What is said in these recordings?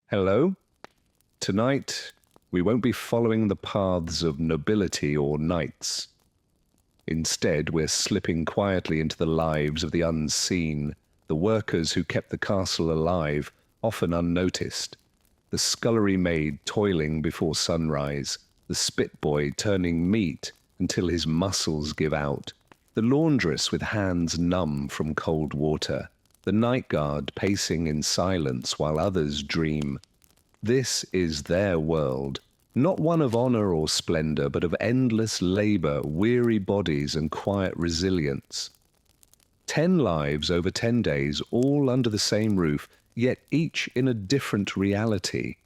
Hello. Tonight, we won't be following the paths of nobility or knights. Instead, we're slipping quietly into the lives of the unseen, the workers who kept the castle alive, often unnoticed, the scullery maid toiling before sunrise, the spit boy turning meat until his muscles give out, the laundress with hands numb from cold water, the night guard pacing in silence while others dream. This is their world, not one of honor or splendor, but of endless labor, weary bodies, and quiet resilience. 10 lives over 10 days, all under the same roof, yet each in a different reality.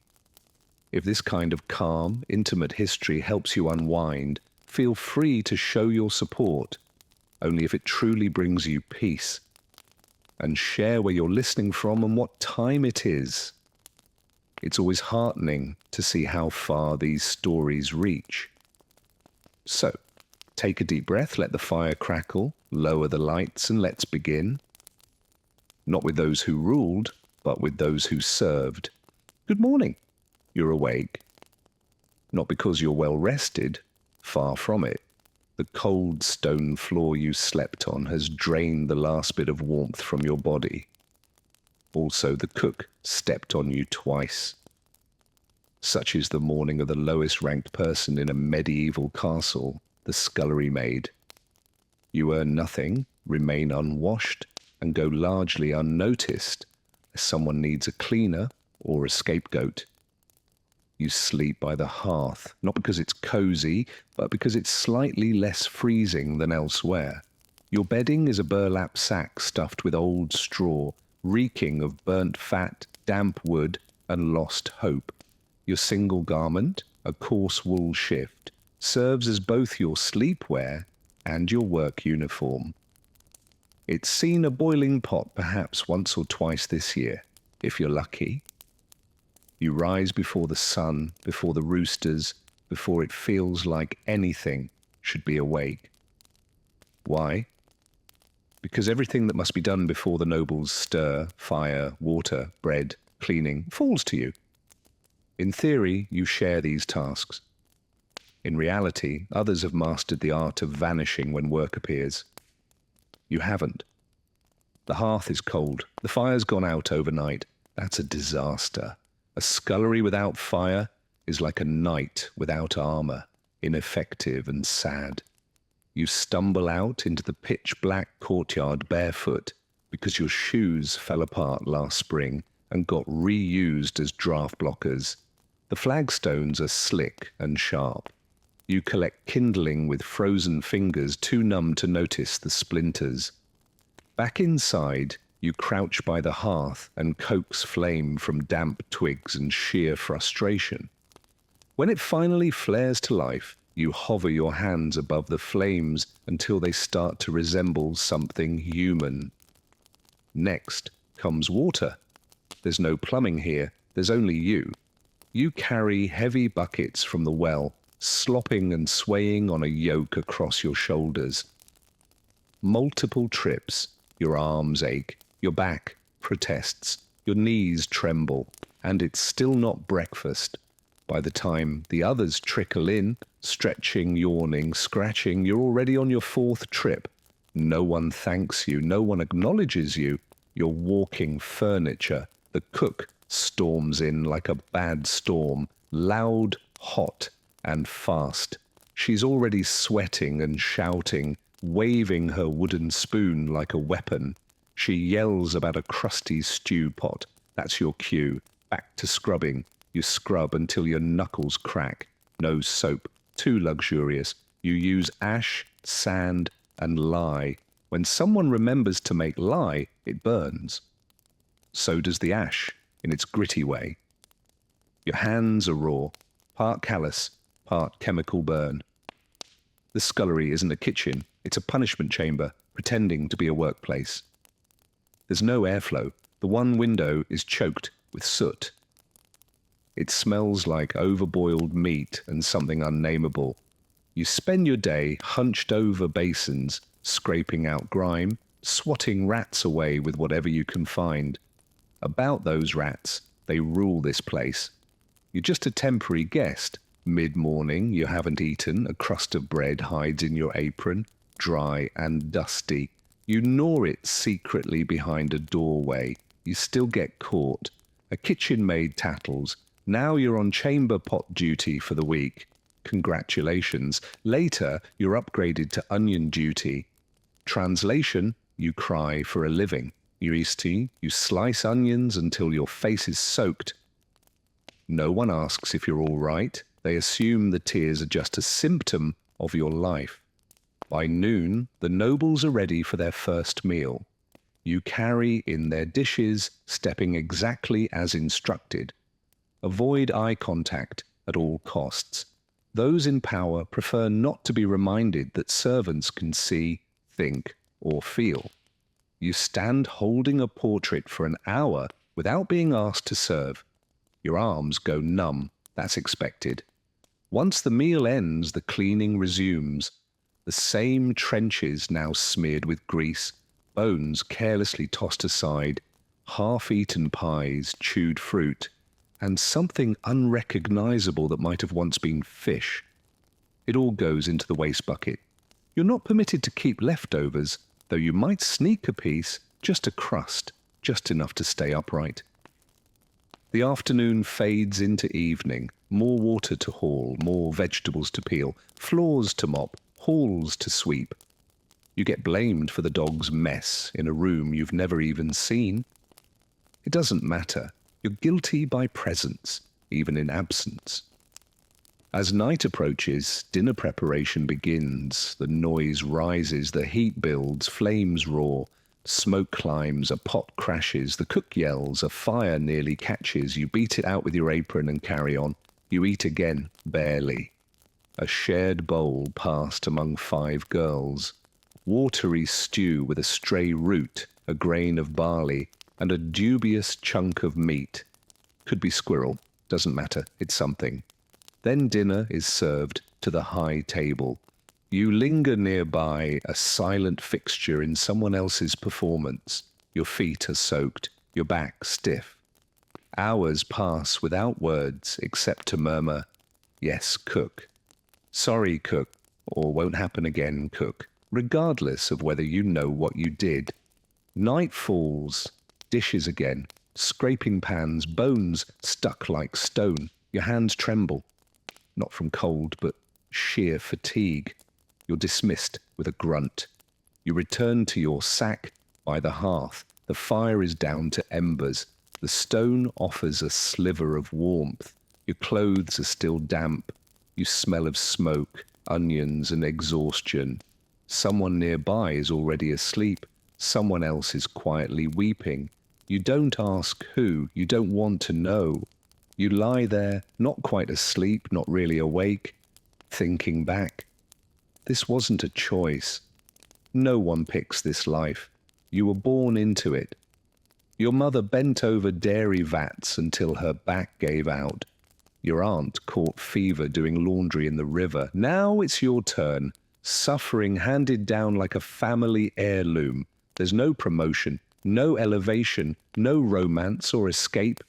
If this kind of calm, intimate history helps you unwind, feel free to show your support, only if it truly brings you peace. And share where you're listening from and what time it is. It's always heartening to see how far these stories reach. So, take a deep breath, let the fire crackle, lower the lights, and let's begin. Not with those who ruled, but with those who served. Good morning. You're awake. Not because you're well rested, far from it. The cold stone floor you slept on has drained the last bit of warmth from your body. Also, the cook stepped on you twice. Such is the morning of the lowest ranked person in a medieval castle, the scullery maid. You earn nothing, remain unwashed, and go largely unnoticed as someone needs a cleaner or a scapegoat. You sleep by the hearth, not because it's cozy, but because it's slightly less freezing than elsewhere. Your bedding is a burlap sack stuffed with old straw, reeking of burnt fat, damp wood, and lost hope. Your single garment, a coarse wool shift, serves as both your sleepwear and your work uniform. It's seen a boiling pot perhaps once or twice this year, if you're lucky. You rise before the sun, before the roosters, before it feels like anything should be awake. Why? Because everything that must be done before the nobles stir, fire, water, bread, cleaning, falls to you. In theory, you share these tasks. In reality, others have mastered the art of vanishing when work appears. You haven't. The hearth is cold. The fire's gone out overnight. That's a disaster. A scullery without fire is like a knight without armor, ineffective and sad. You stumble out into the pitch-black courtyard barefoot because your shoes fell apart last spring and got reused as draft blockers. The flagstones are slick and sharp. You collect kindling with frozen fingers too numb to notice the splinters. Back inside, you crouch by the hearth and coax flame from damp twigs and sheer frustration. When it finally flares to life, you hover your hands above the flames until they start to resemble something human. Next comes water. There's no plumbing here, there's only you. You carry heavy buckets from the well, slopping and swaying on a yoke across your shoulders. Multiple trips, your arms ache, your back protests, your knees tremble, and it's still not breakfast. By the time the others trickle in, stretching, yawning, scratching, you're already on your 4th trip. No one thanks you, no one acknowledges you. You're walking furniture. The cook storms in like a bad storm, loud, hot, and fast. She's already sweating and shouting, waving her wooden spoon like a weapon. She yells about a crusty stew pot. That's your cue. Back to scrubbing. You scrub until your knuckles crack. No soap. Too luxurious. You use ash, sand, and lye. When someone remembers to make lye, it burns. So does the ash, in its gritty way. Your hands are raw, part callous, part chemical burn. The scullery isn't a kitchen. It's a punishment chamber, pretending to be a workplace. There's no airflow. The one window is choked with soot. It smells like overboiled meat and something unnameable. You spend your day hunched over basins, scraping out grime, swatting rats away with whatever you can find. About those rats, They rule this place. You're just a temporary guest. Mid-morning, you haven't eaten, a crust of bread hides in your apron, dry and dusty. You gnaw it secretly behind a doorway. You still get caught. A kitchen maid tattles. Now you're on chamber pot duty for the week. Congratulations. Later, you're upgraded to onion duty. Translation, you cry for a living. You slice onions until your face is soaked. No one asks if you're all right. They assume the tears are just a symptom of your life. By noon, the nobles are ready for their first meal. You carry in their dishes, stepping exactly as instructed. Avoid eye contact at all costs. Those in power prefer not to be reminded that servants can see, think, or feel. You stand holding a portrait for an hour without being asked to serve. Your arms go numb. That's expected. Once the meal ends, the cleaning resumes. The same trenches now smeared with grease, bones carelessly tossed aside, half-eaten pies, chewed fruit, and something unrecognizable that might have once been fish. It all goes into the waste bucket. You're not permitted to keep leftovers, though you might sneak a piece, just a crust, just enough to stay upright. The afternoon fades into evening, more water to haul, more vegetables to peel, floors to mop, halls to sweep. You get blamed for the dog's mess in a room you've never even seen. It doesn't matter. You're guilty by presence, even in absence. As night approaches, dinner preparation begins. The noise rises, the heat builds, flames roar. Smoke climbs, a pot crashes, the cook yells, a fire nearly catches. You beat it out with your apron and carry on. You eat again, barely. A shared bowl passed among 5 girls. Watery stew with a stray root, a grain of barley, and a dubious chunk of meat. Could be squirrel, doesn't matter, it's something. Then dinner is served to the high table. You linger nearby, a silent fixture in someone else's performance. Your feet are soaked, your back stiff. Hours pass without words except to murmur, "Yes, cook." "Sorry, cook," or "Won't happen again, cook," regardless of whether you know what you did. Night falls, dishes again, scraping pans, bones stuck like stone. Your hands tremble, not from cold, but sheer fatigue. You're dismissed with a grunt. You return to your sack by the hearth. The fire is down to embers. The stone offers a sliver of warmth. Your clothes are still damp. You smell of smoke, onions, and exhaustion. Someone nearby is already asleep. Someone else is quietly weeping. You don't ask who. You don't want to know. You lie there, not quite asleep, not really awake, thinking back. This wasn't a choice. No one picks this life. You were born into it. Your mother bent over dairy vats until her back gave out. Your aunt caught fever doing laundry in the river. Now it's your turn. Suffering handed down like a family heirloom. There's no promotion, no elevation, no romance or escape.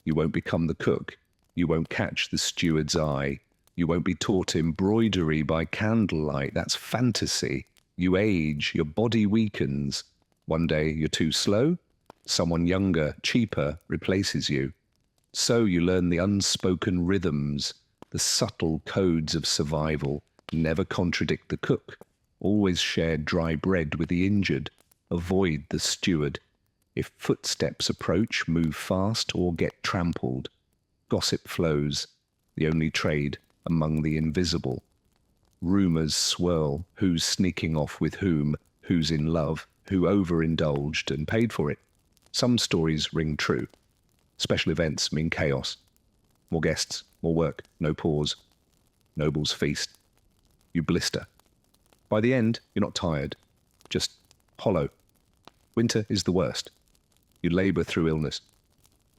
You won't become the cook. You won't catch the steward's eye. You won't be taught embroidery by candlelight. That's fantasy. You age, your body weakens. One day you're too slow. Someone younger, cheaper, replaces you. So you learn the unspoken rhythms, the subtle codes of survival. Never contradict the cook. Always share dry bread with the injured. Avoid the steward. If footsteps approach, move fast or get trampled. Gossip flows. The only trade among the invisible. Rumours swirl, who's sneaking off with whom, who's in love, who overindulged and paid for it. Some stories ring true. Special events mean chaos. More guests, more work, no pause. Nobles feast. You blister. By the end, you're not tired, just hollow. Winter is the worst. You labour through illness.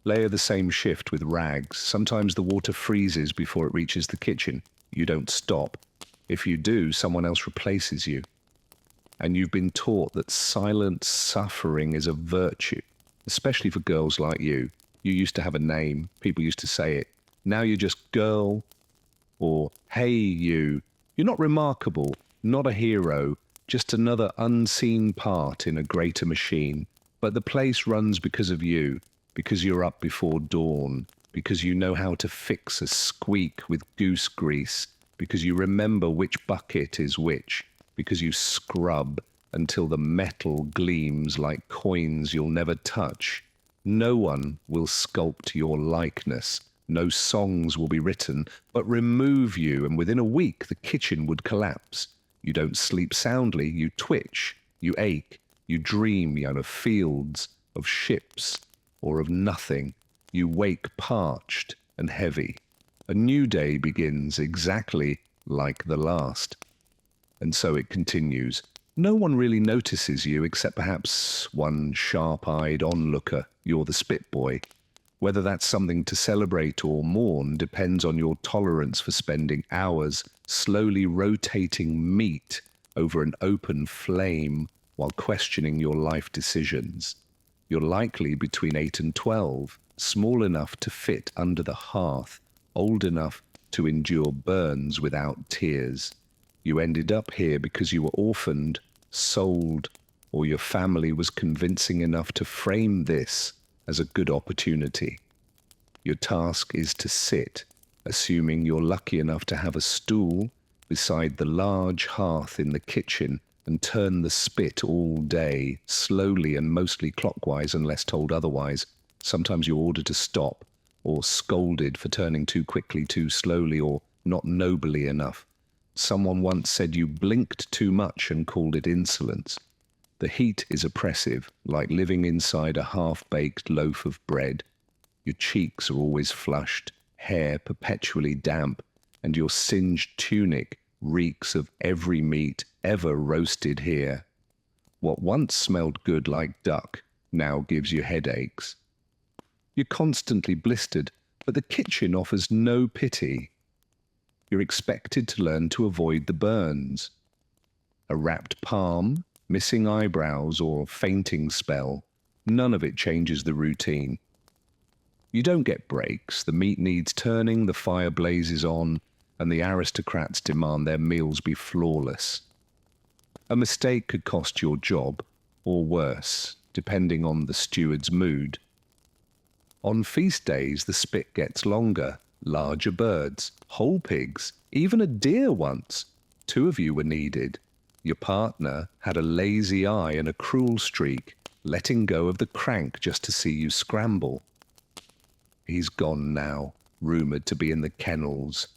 Layer the same shift with rags. Sometimes the water freezes before it reaches the kitchen. You don't stop. If you do, someone else replaces you. And you've been taught that silent suffering is a virtue, especially for girls like you. You used to have a name. People used to say it. Now you're just girl or hey you. You're not remarkable, not a hero, just another unseen part in a greater machine. But the place runs because of you, because you're up before dawn, because you know how to fix a squeak with goose grease, because you remember which bucket is which, because you scrub until the metal gleams like coins you'll never touch. No one will sculpt your likeness. No songs will be written, but remove you, and within a week the kitchen would collapse. You don't sleep soundly, you twitch, you ache, you dream of fields, of ships, or of nothing. You wake parched and heavy. A new day begins exactly like the last. And so it continues. No one really notices you except perhaps one sharp-eyed onlooker. You're the spit boy. Whether that's something to celebrate or mourn depends on your tolerance for spending hours slowly rotating meat over an open flame while questioning your life decisions. You're likely between 8 and 12, small enough to fit under the hearth, old enough to endure burns without tears. You ended up here because you were orphaned, sold, or your family was convincing enough to frame this as a good opportunity. Your task is to sit, assuming you're lucky enough to have a stool beside the large hearth in the kitchen, and turn the spit all day, slowly and mostly clockwise unless told otherwise. Sometimes you're ordered to stop, or scolded for turning too quickly, too slowly, or not nobly enough. Someone once said you blinked too much and called it insolence. The heat is oppressive, like living inside a half-baked loaf of bread. Your cheeks are always flushed, hair perpetually damp, and your singed tunic reeks of every meat ever roasted here. What once smelled good like duck now gives you headaches. You're constantly blistered, but the kitchen offers no pity. You're expected to learn to avoid the burns. A wrapped palm, missing eyebrows, or fainting spell, none of it changes the routine. You don't get breaks, the meat needs turning, the fire blazes on, and the aristocrats demand their meals be flawless. A mistake could cost your job, or worse, depending on the steward's mood. On feast days, the spit gets longer, larger birds, whole pigs, even a deer once. 2 of you were needed. Your partner had a lazy eye and a cruel streak, letting go of the crank just to see you scramble. He's gone now, rumoured to be in the kennels.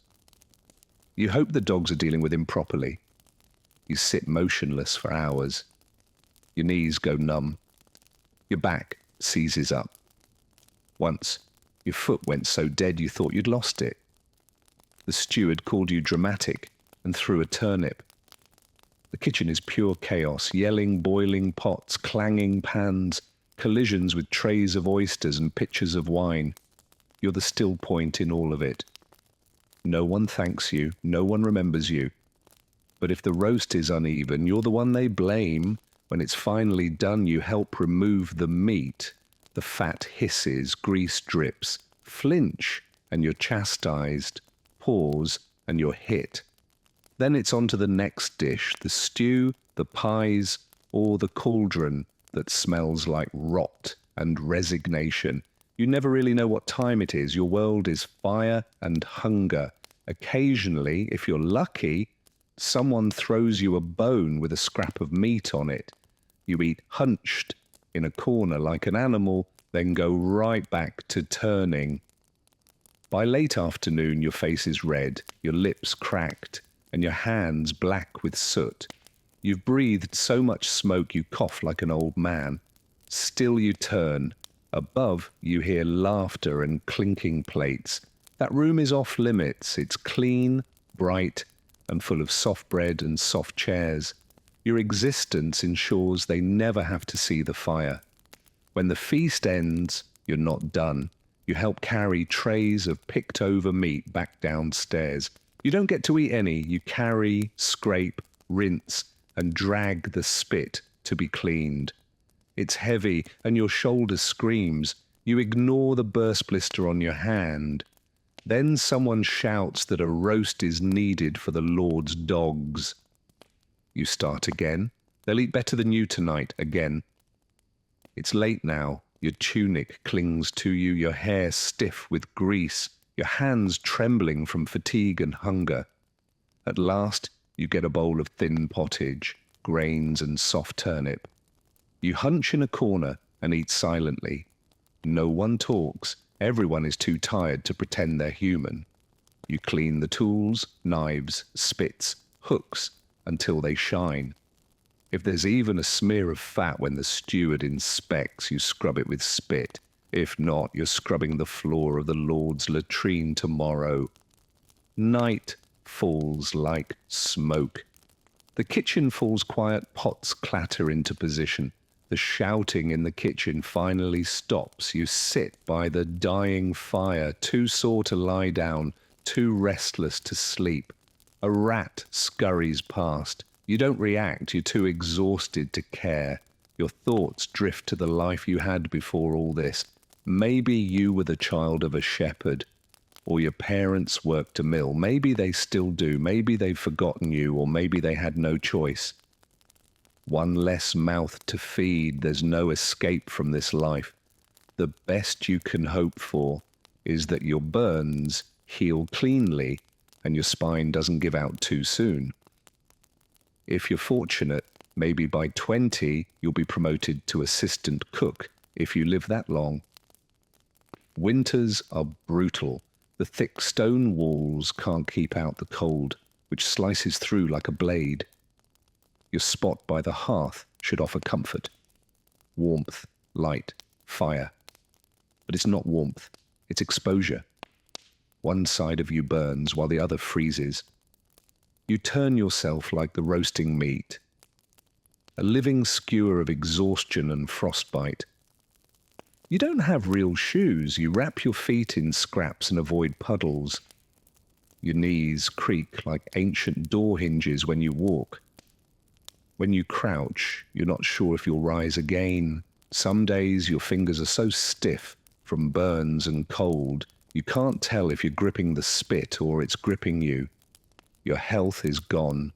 You hope the dogs are dealing with him properly. You sit motionless for hours. Your knees go numb. Your back seizes up. Once, your foot went so dead you thought you'd lost it. The steward called you dramatic and threw a turnip. The kitchen is pure chaos, yelling, boiling pots, clanging pans, collisions with trays of oysters and pitchers of wine. You're the still point in all of it. No one thanks you, no one remembers you. But if the roast is uneven, you're the one they blame. When it's finally done, you help remove the meat. The fat hisses, grease drips, flinch, and you're chastised. Pause, and you're hit. Then it's on to the next dish, the stew, the pies, or the cauldron that smells like rot and resignation. You never really know what time it is. Your world is fire and hunger. Occasionally, if you're lucky, someone throws you a bone with a scrap of meat on it. You eat hunched in a corner like an animal, then go right back to turning. By late afternoon, your face is red, your lips cracked, and your hands black with soot. You've breathed so much smoke you cough like an old man. Still you turn. Above, you hear laughter and clinking plates. That room is off limits. It's clean, bright, and full of soft bread and soft chairs. Your existence ensures they never have to see the fire. When the feast ends, you're not done. You help carry trays of picked-over meat back downstairs. You don't get to eat any. You carry, scrape, rinse, and drag the spit to be cleaned. It's heavy, and your shoulder screams. You ignore the burst blister on your hand. Then someone shouts that a roast is needed for the Lord's dogs. You start again. They'll eat better than you tonight, again. It's late now. Your tunic clings to you, your hair stiff with grease, your hands trembling from fatigue and hunger. At last, you get a bowl of thin pottage, grains and soft turnip. You hunch in a corner and eat silently. No one talks. Everyone is too tired to pretend they're human. You clean the tools, knives, spits, hooks, until they shine. If there's even a smear of fat when the steward inspects, you scrub it with spit. If not, you're scrubbing the floor of the Lord's latrine tomorrow. Night falls like smoke. The kitchen falls quiet, pots clatter into position. The shouting in the kitchen finally stops. You sit by the dying fire, too sore to lie down, too restless to sleep. A rat scurries past. You don't react, you're too exhausted to care. Your thoughts drift to the life you had before all this. Maybe you were the child of a shepherd, or your parents worked a mill. Maybe they still do. Maybe they've forgotten you, or maybe they had no choice. One less mouth to feed. There's no escape from this life. The best you can hope for is that your burns heal cleanly and your spine doesn't give out too soon. If you're fortunate, maybe by 20 you'll be promoted to assistant cook if you live that long. Winters are brutal. The thick stone walls can't keep out the cold, which slices through like a blade. Your spot by the hearth should offer comfort. Warmth, light, fire. But it's not warmth, it's exposure. One side of you burns while the other freezes. You turn yourself like the roasting meat, a living skewer of exhaustion and frostbite. You don't have real shoes. You wrap your feet in scraps and avoid puddles. Your knees creak like ancient door hinges when you walk. When you crouch, you're not sure if you'll rise again. Some days your fingers are so stiff from burns and cold, you can't tell if you're gripping the spit or it's gripping you. Your health is gone.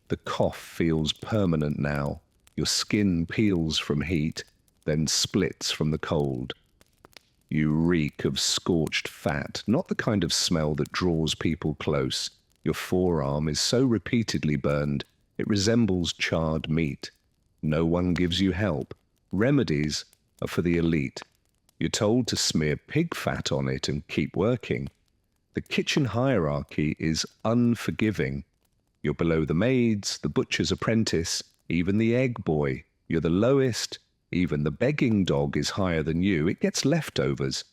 The cough feels permanent now. Your skin peels from heat, then splits from the cold. You reek of scorched fat, not the kind of smell that draws people close. Your forearm is so repeatedly burned, it resembles charred meat. No one gives you help. Remedies are for the elite. You're told to smear pig fat on it and keep working. The kitchen hierarchy is unforgiving. You're below the maids, the butcher's apprentice, even the egg boy. You're the lowest. Even the begging dog is higher than you. It gets leftovers.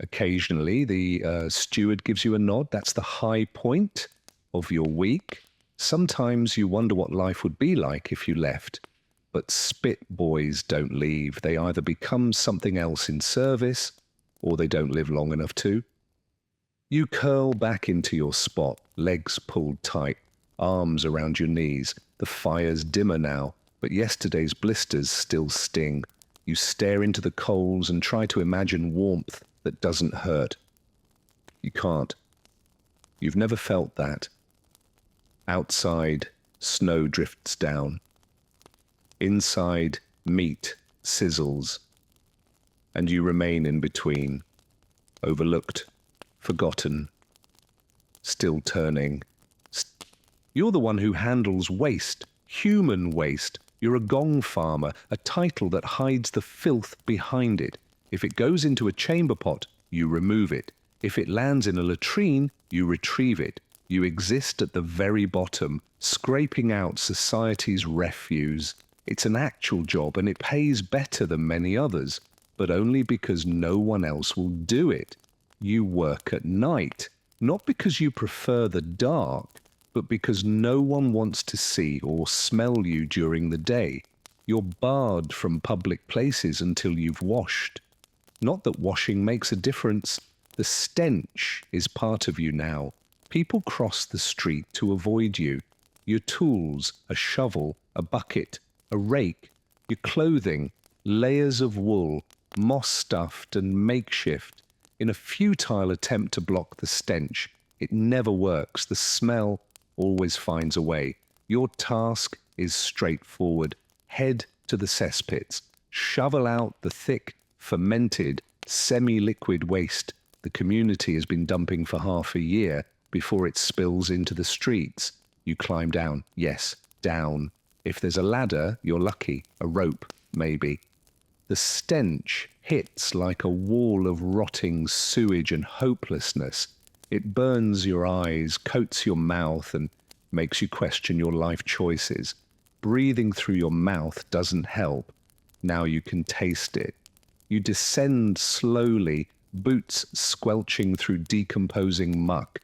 Occasionally, the steward gives you a nod. That's the high point of your week. Sometimes you wonder what life would be like if you left. But spit boys don't leave. They either become something else in service, or they don't live long enough to. You curl back into your spot, legs pulled tight, arms around your knees. The fire's dimmer now, but yesterday's blisters still sting. You stare into the coals and try to imagine warmth that doesn't hurt. You can't. You've never felt that. Outside, snow drifts down. Inside, meat sizzles. And you remain in between, overlooked, forgotten, still turning. You're the one who handles waste, human waste. You're a gong farmer, a title that hides the filth behind it. If it goes into a chamber pot, you remove it. If it lands in a latrine, you retrieve it. You exist at the very bottom, scraping out society's refuse. It's an actual job and it pays better than many others, but only because no one else will do it. You work at night, not because you prefer the dark, but because no one wants to see or smell you during the day. You're barred from public places until you've washed. Not that washing makes a difference. The stench is part of you now. People cross the street to avoid you. Your tools, a shovel, a bucket, a rake, your clothing, layers of wool, moss-stuffed and makeshift, in a futile attempt to block the stench. It never works. The smell always finds a way. Your task is straightforward. Head to the cesspits. Shovel out the thick, fermented, semi-liquid waste the community has been dumping for half a year before it spills into the streets. You climb down. Yes, down. If there's a ladder, you're lucky. A rope, maybe. The stench hits like a wall of rotting sewage and hopelessness. It burns your eyes, coats your mouth, and makes you question your life choices. Breathing through your mouth doesn't help. Now you can taste it. You descend slowly, boots squelching through decomposing muck.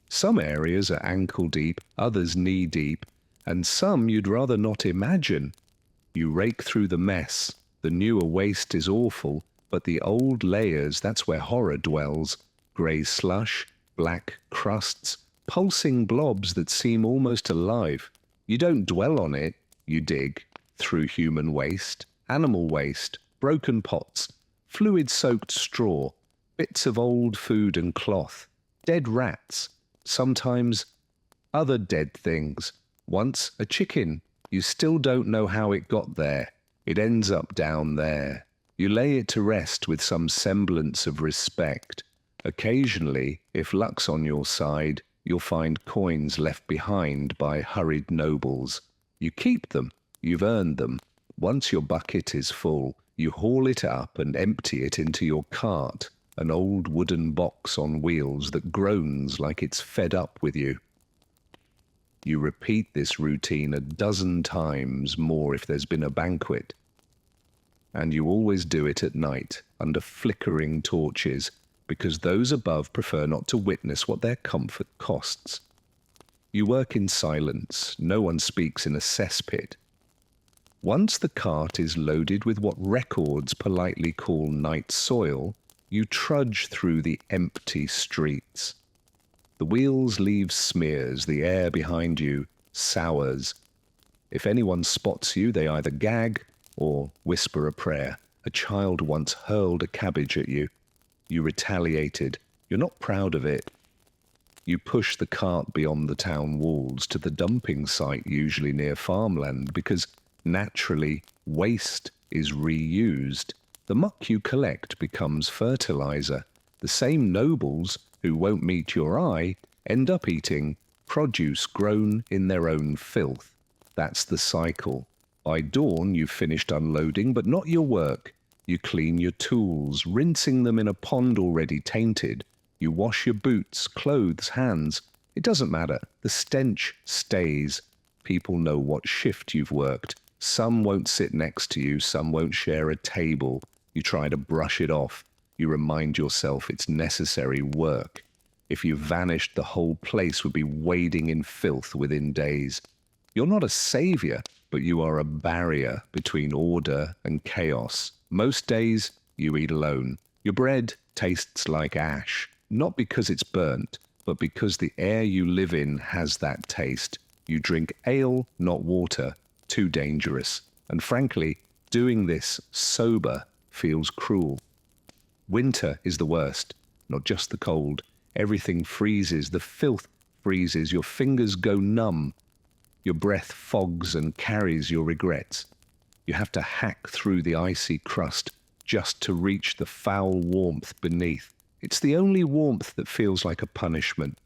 Some areas are ankle-deep, others knee-deep, and some you'd rather not imagine. You rake through the mess. The newer waste is awful, but the old layers, that's where horror dwells. Grey slush, black crusts, pulsing blobs that seem almost alive. You don't dwell on it, you dig through human waste, animal waste, broken pots, fluid-soaked straw, bits of old food and cloth, dead rats, sometimes other dead things. Once a chicken. You still don't know how it got there. It ends up down there. You lay it to rest with some semblance of respect. Occasionally, if luck's on your side, you'll find coins left behind by hurried nobles. You keep them. You've earned them. Once your bucket is full, you haul it up and empty it into your cart, an old wooden box on wheels that groans like it's fed up with you. You repeat this routine a dozen times more if there's been a banquet. And you always do it at night, under flickering torches, because those above prefer not to witness what their comfort costs. You work in silence. No one speaks in a cesspit. Once the cart is loaded with what records politely call night soil, you trudge through the empty streets. The wheels leave smears, the air behind you sours. If anyone spots you, they either gag or whisper a prayer. A child once hurled a cabbage at you. You retaliated. You're not proud of it. You push the cart beyond the town walls to the dumping site, usually near farmland, because naturally waste is reused. The muck you collect becomes fertilizer. The same nobles who won't meet your eye end up eating produce grown in their own filth. That's the cycle. By dawn, you've finished unloading, but not your work. You clean your tools, rinsing them in a pond already tainted. You wash your boots, clothes, hands. It doesn't matter. The stench stays. People know what shift you've worked. Some won't sit next to you, some won't share a table. You try to brush it off. You remind yourself it's necessary work. If you vanished, the whole place would be wading in filth within days. You're not a savior, but you are a barrier between order and chaos. Most days, you eat alone. Your bread tastes like ash, not because it's burnt, but because the air you live in has that taste. You drink ale, not water. Too dangerous. And frankly, doing this sober feels cruel. Winter is the worst, not just the cold. Everything freezes, the filth freezes, your fingers go numb. Your breath fogs and carries your regrets. You have to hack through the icy crust just to reach the foul warmth beneath. It's the only warmth that feels like a punishment.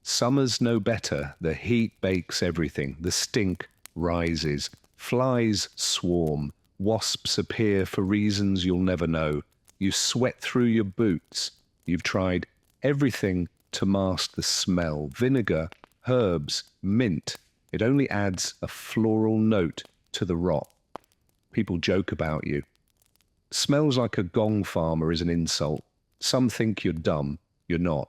Summers know better. The heat bakes everything. The stink rises. Flies swarm. Wasps appear for reasons you'll never know. You sweat through your boots. You've tried everything to mask the smell. Vinegar, herbs, mint. It only adds a floral note to the rot. People joke about you. Smells like a gong farmer is an insult. Some think you're dumb. You're not.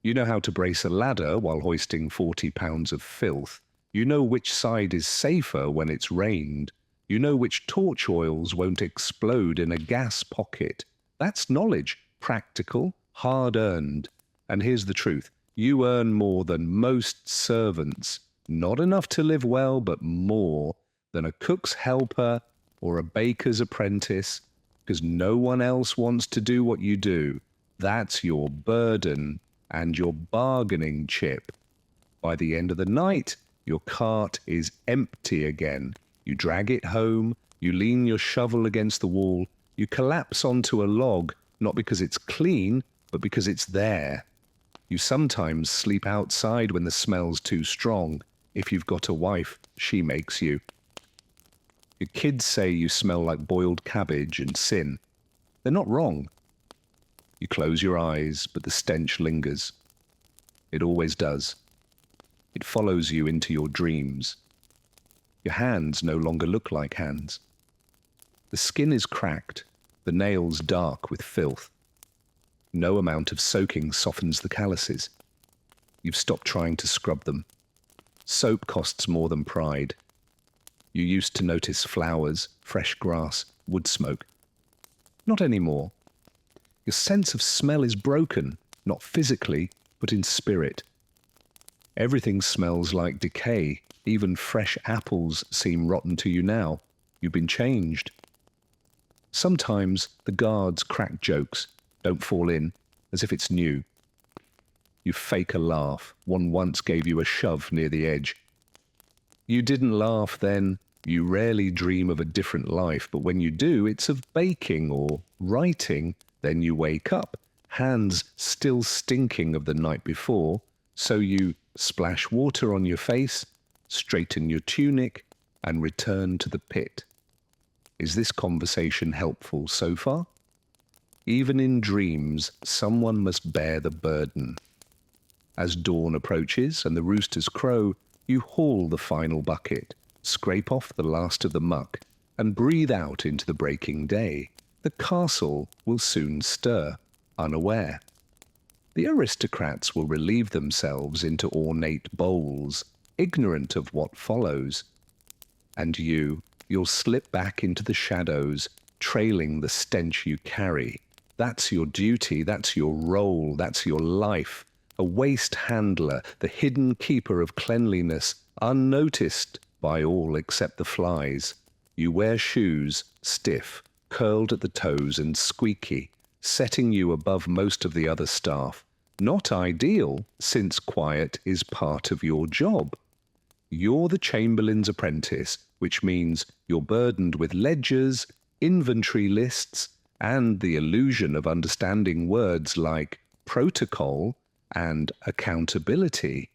You know how to brace a ladder while hoisting 40 pounds of filth. You know which side is safer when it's rained. You know which torch oils won't explode in a gas pocket. That's knowledge. Practical, hard-earned. And here's the truth. You earn more than most servants. Not enough to live well, but more than a cook's helper or a baker's apprentice. because no one else wants to do what you do. That's your burden and your bargaining chip. By the end of the night, your cart is empty again. You drag it home, you lean your shovel against the wall, you collapse onto a log, not because it's clean, but because it's there. You sometimes sleep outside when the smell's too strong. If you've got a wife, she makes you. Your kids say you smell like boiled cabbage and sin. They're not wrong. You close your eyes, but the stench lingers. It always does. It follows you into your dreams. Your hands no longer look like hands. The skin is cracked, the nails dark with filth. No amount of soaking softens the calluses. You've stopped trying to scrub them. Soap costs more than pride. You used to notice flowers, fresh grass, wood smoke. Not anymore. Your sense of smell is broken, not physically, but in spirit. Everything smells like decay. Even fresh apples seem rotten to you now. You've been changed. Sometimes the guards crack jokes, don't fall in, as if it's new. You fake a laugh. One once gave you a shove near the edge. You didn't laugh then. You rarely dream of a different life, but when you do, it's of baking or writing. Then you wake up, hands still stinking of the night before, so you splash water on your face, straighten your tunic, and return to the pit. Is this conversation helpful so far? Even in dreams, someone must bear the burden. As dawn approaches and the roosters crow, you haul the final bucket, scrape off the last of the muck, and breathe out into the breaking day. The castle will soon stir, unaware. The aristocrats will relieve themselves into ornate bowls, ignorant of what follows. And you'll slip back into the shadows, trailing the stench you carry. That's your duty, that's your role, that's your life. A waste handler, the hidden keeper of cleanliness, unnoticed by all except the flies. You wear shoes, stiff, curled at the toes and squeaky, setting you above most of the other staff. Not ideal, since quiet is part of your job. You're the Chamberlain's apprentice, which means you're burdened with ledgers, inventory lists, and the illusion of understanding words like protocol and accountability.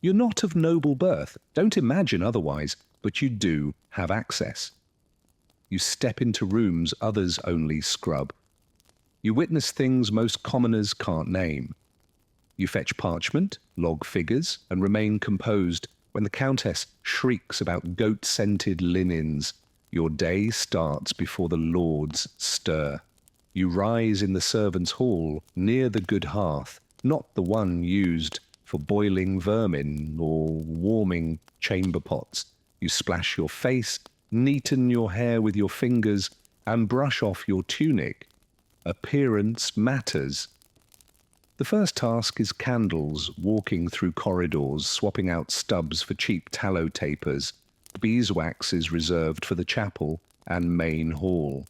You're not of noble birth, don't imagine otherwise, but you do have access. You step into rooms others only scrub. You witness things most commoners can't name. You fetch parchment, log figures, and remain composed when the Countess shrieks about goat-scented linens. Your day starts before the lords stir. You rise in the servants' hall, near the good hearth, not the one used for boiling vermin or warming chamber pots. You splash your face, neaten your hair with your fingers, and brush off your tunic. Appearance matters. The first task is candles, walking through corridors, swapping out stubs for cheap tallow tapers. Beeswax is reserved for the chapel and main hall.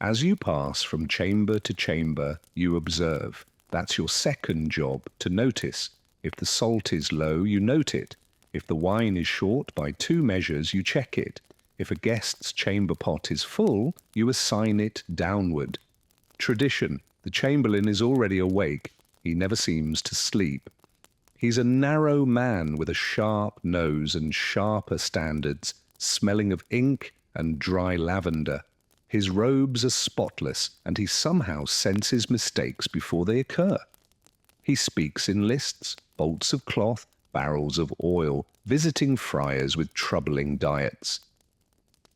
As you pass from chamber to chamber, you observe. That's your second job, to notice. If the salt is low, you note it. If the wine is short by 2 measures, you check it. If a guest's chamber pot is full, you assign it downward. Tradition. The Chamberlain is already awake. He never seems to sleep. He's a narrow man with a sharp nose and sharper standards, smelling of ink and dry lavender. His robes are spotless, and he somehow senses mistakes before they occur. He speaks in lists, bolts of cloth, barrels of oil, visiting friars with troubling diets.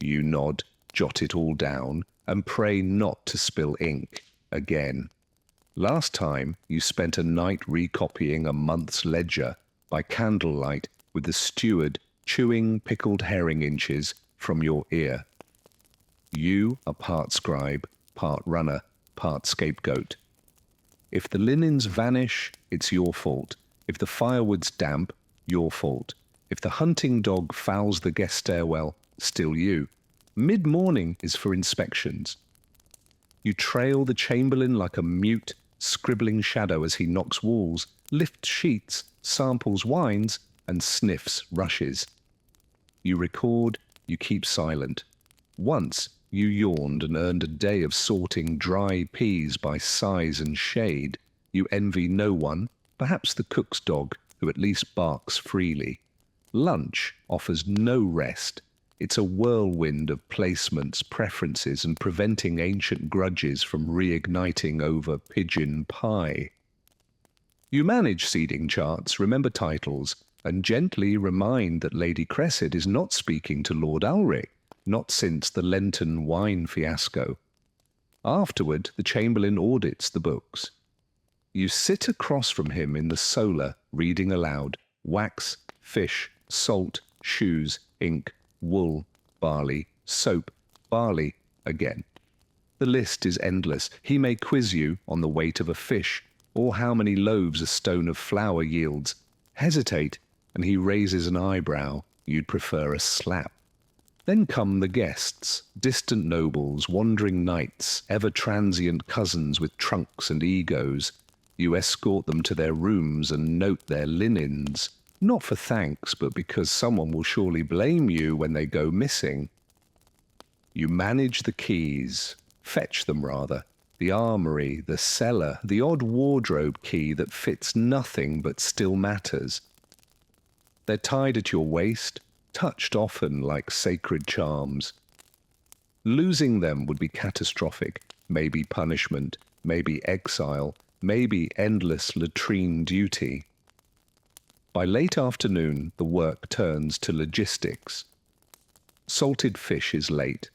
You nod, jot it all down, and pray not to spill ink again. Last time, you spent a night recopying a month's ledger by candlelight with the steward chewing pickled herring inches from your ear. You are part scribe, part runner, part scapegoat. If the linens vanish, it's your fault. If the firewood's damp, your fault. If the hunting dog fouls the guest stairwell, still you. Mid-morning is for inspections. You trail the chamberlain like a mute, scribbling shadow as he knocks walls, lifts sheets, samples wines, and sniffs rushes. You record, you keep silent. Once you yawned and earned a day of sorting dry peas by size and shade. You envy no one, perhaps the cook's dog, who at least barks freely. Lunch offers no rest. It's a whirlwind of placements, preferences, and preventing ancient grudges from reigniting over pigeon pie. You manage seeding charts, remember titles, and gently remind that Lady Cressid is not speaking to Lord Ulrich, not since the Lenten wine fiasco. Afterward, the Chamberlain audits the books. You sit across from him in the solar, reading aloud: wax, fish, salt, shoes, ink, wool, barley, soap, barley, again. The list is endless. He may quiz you on the weight of a fish, or how many loaves a stone of flour yields. Hesitate, and he raises an eyebrow. You'd prefer a slap. Then come the guests, distant nobles, wandering knights, ever-transient cousins with trunks and egos. You escort them to their rooms and note their linens, not for thanks, but because someone will surely blame you when they go missing. You manage the keys, fetch them rather, the armory, the cellar, the odd wardrobe key that fits nothing but still matters. They're tied at your waist, touched often like sacred charms. Losing them would be catastrophic, maybe punishment, maybe exile, maybe endless latrine duty. By late afternoon, the work turns to logistics. Salted fish is late.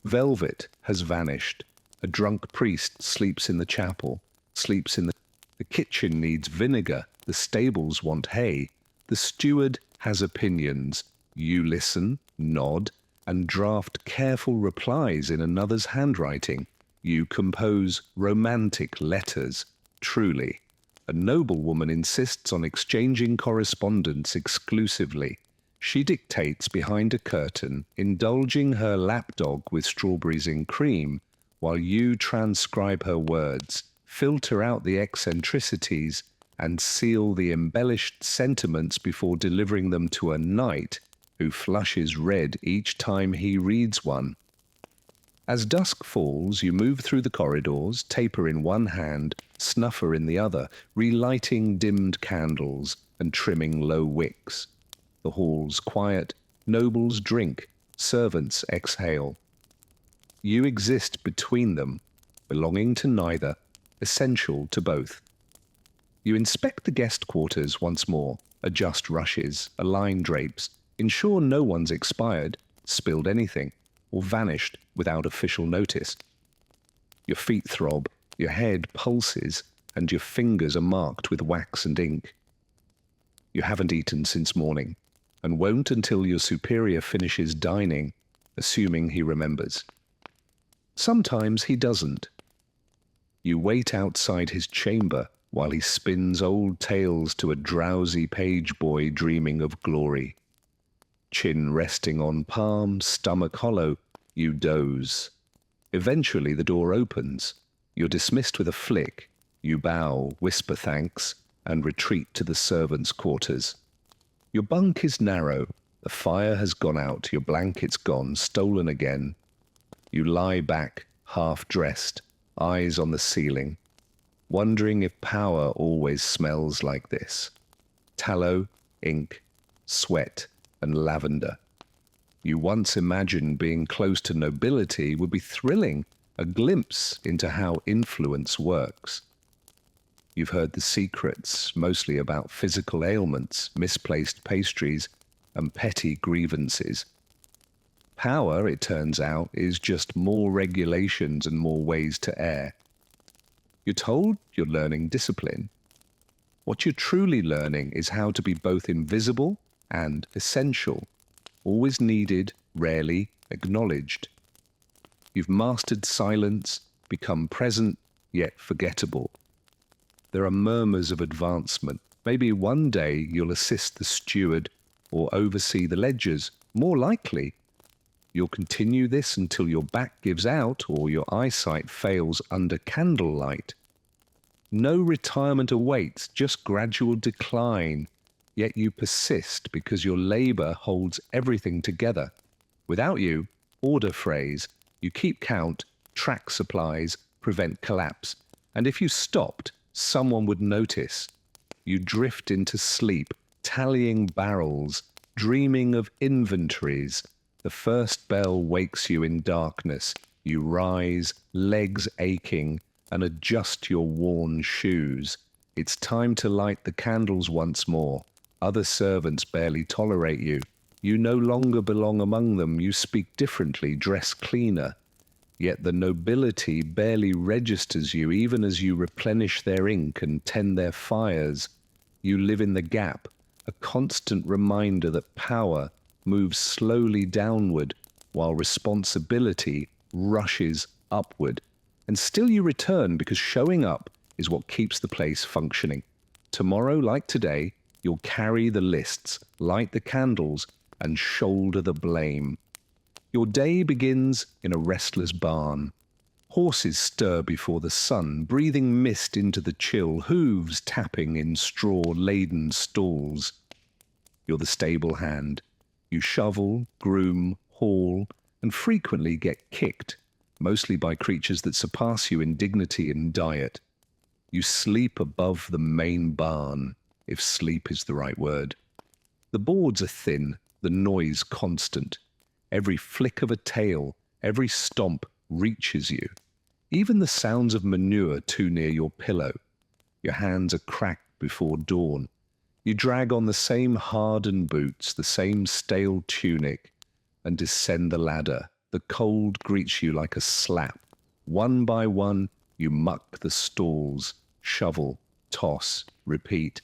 Velvet has vanished. A drunk priest sleeps in the chapel, sleeps in the kitchen needs vinegar, the stables want hay. The steward has opinions. You listen, nod, and draft careful replies in another's handwriting. You compose romantic letters, truly. A noblewoman insists on exchanging correspondence exclusively. She dictates behind a curtain, indulging her lapdog with strawberries in cream, while you transcribe her words, filter out the eccentricities, and seal the embellished sentiments before delivering them to a knight who flushes red each time he reads one. As dusk falls, you move through the corridors, taper in one hand, snuffer in the other, relighting dimmed candles and trimming low wicks. The hall's quiet, nobles drink, servants exhale. You exist between them, belonging to neither, essential to both. You inspect the guest quarters once more, adjust rushes, align drapes, ensure no one's expired, spilled anything, or vanished without official notice. Your feet throb, your head pulses, and your fingers are marked with wax and ink. You haven't eaten since morning, and won't until your superior finishes dining, assuming he remembers. Sometimes he doesn't. You wait outside his chamber while he spins old tales to a drowsy page boy dreaming of glory. Chin resting on palm, stomach hollow, you doze. Eventually the door opens. You're dismissed with a flick. You bow, whisper thanks, and retreat to the servants' quarters. Your bunk is narrow. The fire has gone out, your blanket's gone, stolen again. You lie back, half-dressed, eyes on the ceiling, wondering if power always smells like this. Tallow, ink, sweat, and lavender. You once imagined being close to nobility would be thrilling, a glimpse into how influence works. You've heard the secrets, mostly about physical ailments, misplaced pastries, and petty grievances. Power, it turns out, is just more regulations and more ways to err. You're told you're learning discipline. What you're truly learning is how to be both invisible and essential, always needed, rarely acknowledged. You've mastered silence, become present, yet forgettable. There are murmurs of advancement. Maybe one day you'll assist the steward or oversee the ledgers. More likely, You'll continue this until your back gives out or your eyesight fails under candlelight. No retirement awaits, just gradual decline, yet you persist because your labor holds everything together. Without you, order phrase, you keep count, track supplies, prevent collapse, and if you stopped, someone would notice. You drift into sleep, tallying barrels, dreaming of inventories. The first bell wakes you in darkness. You rise, legs aching, and adjust your worn shoes. It's time to light the candles once more. Other servants barely tolerate you. You no longer belong among them. You speak differently, dress cleaner. Yet the nobility barely registers you even as you replenish their ink and tend their fires. You live in the gap, a constant reminder that power moves slowly downward while responsibility rushes upward. And still you return because showing up is what keeps the place functioning. Tomorrow, like today, you'll carry the lists, light the candles, and shoulder the blame. Your day begins in a restless barn. Horses stir before the sun, breathing mist into the chill, hooves tapping in straw-laden stalls. You're the stable hand. You shovel, groom, haul, and frequently get kicked, mostly by creatures that surpass you in dignity and diet. You sleep above the main barn, if sleep is the right word. The boards are thin, the noise constant. Every flick of a tail, every stomp reaches you. Even the sounds of manure too near your pillow. Your hands are cracked before dawn. You drag on the same hardened boots, the same stale tunic, and descend the ladder. The cold greets you like a slap. One by one, you muck the stalls, shovel, toss, repeat.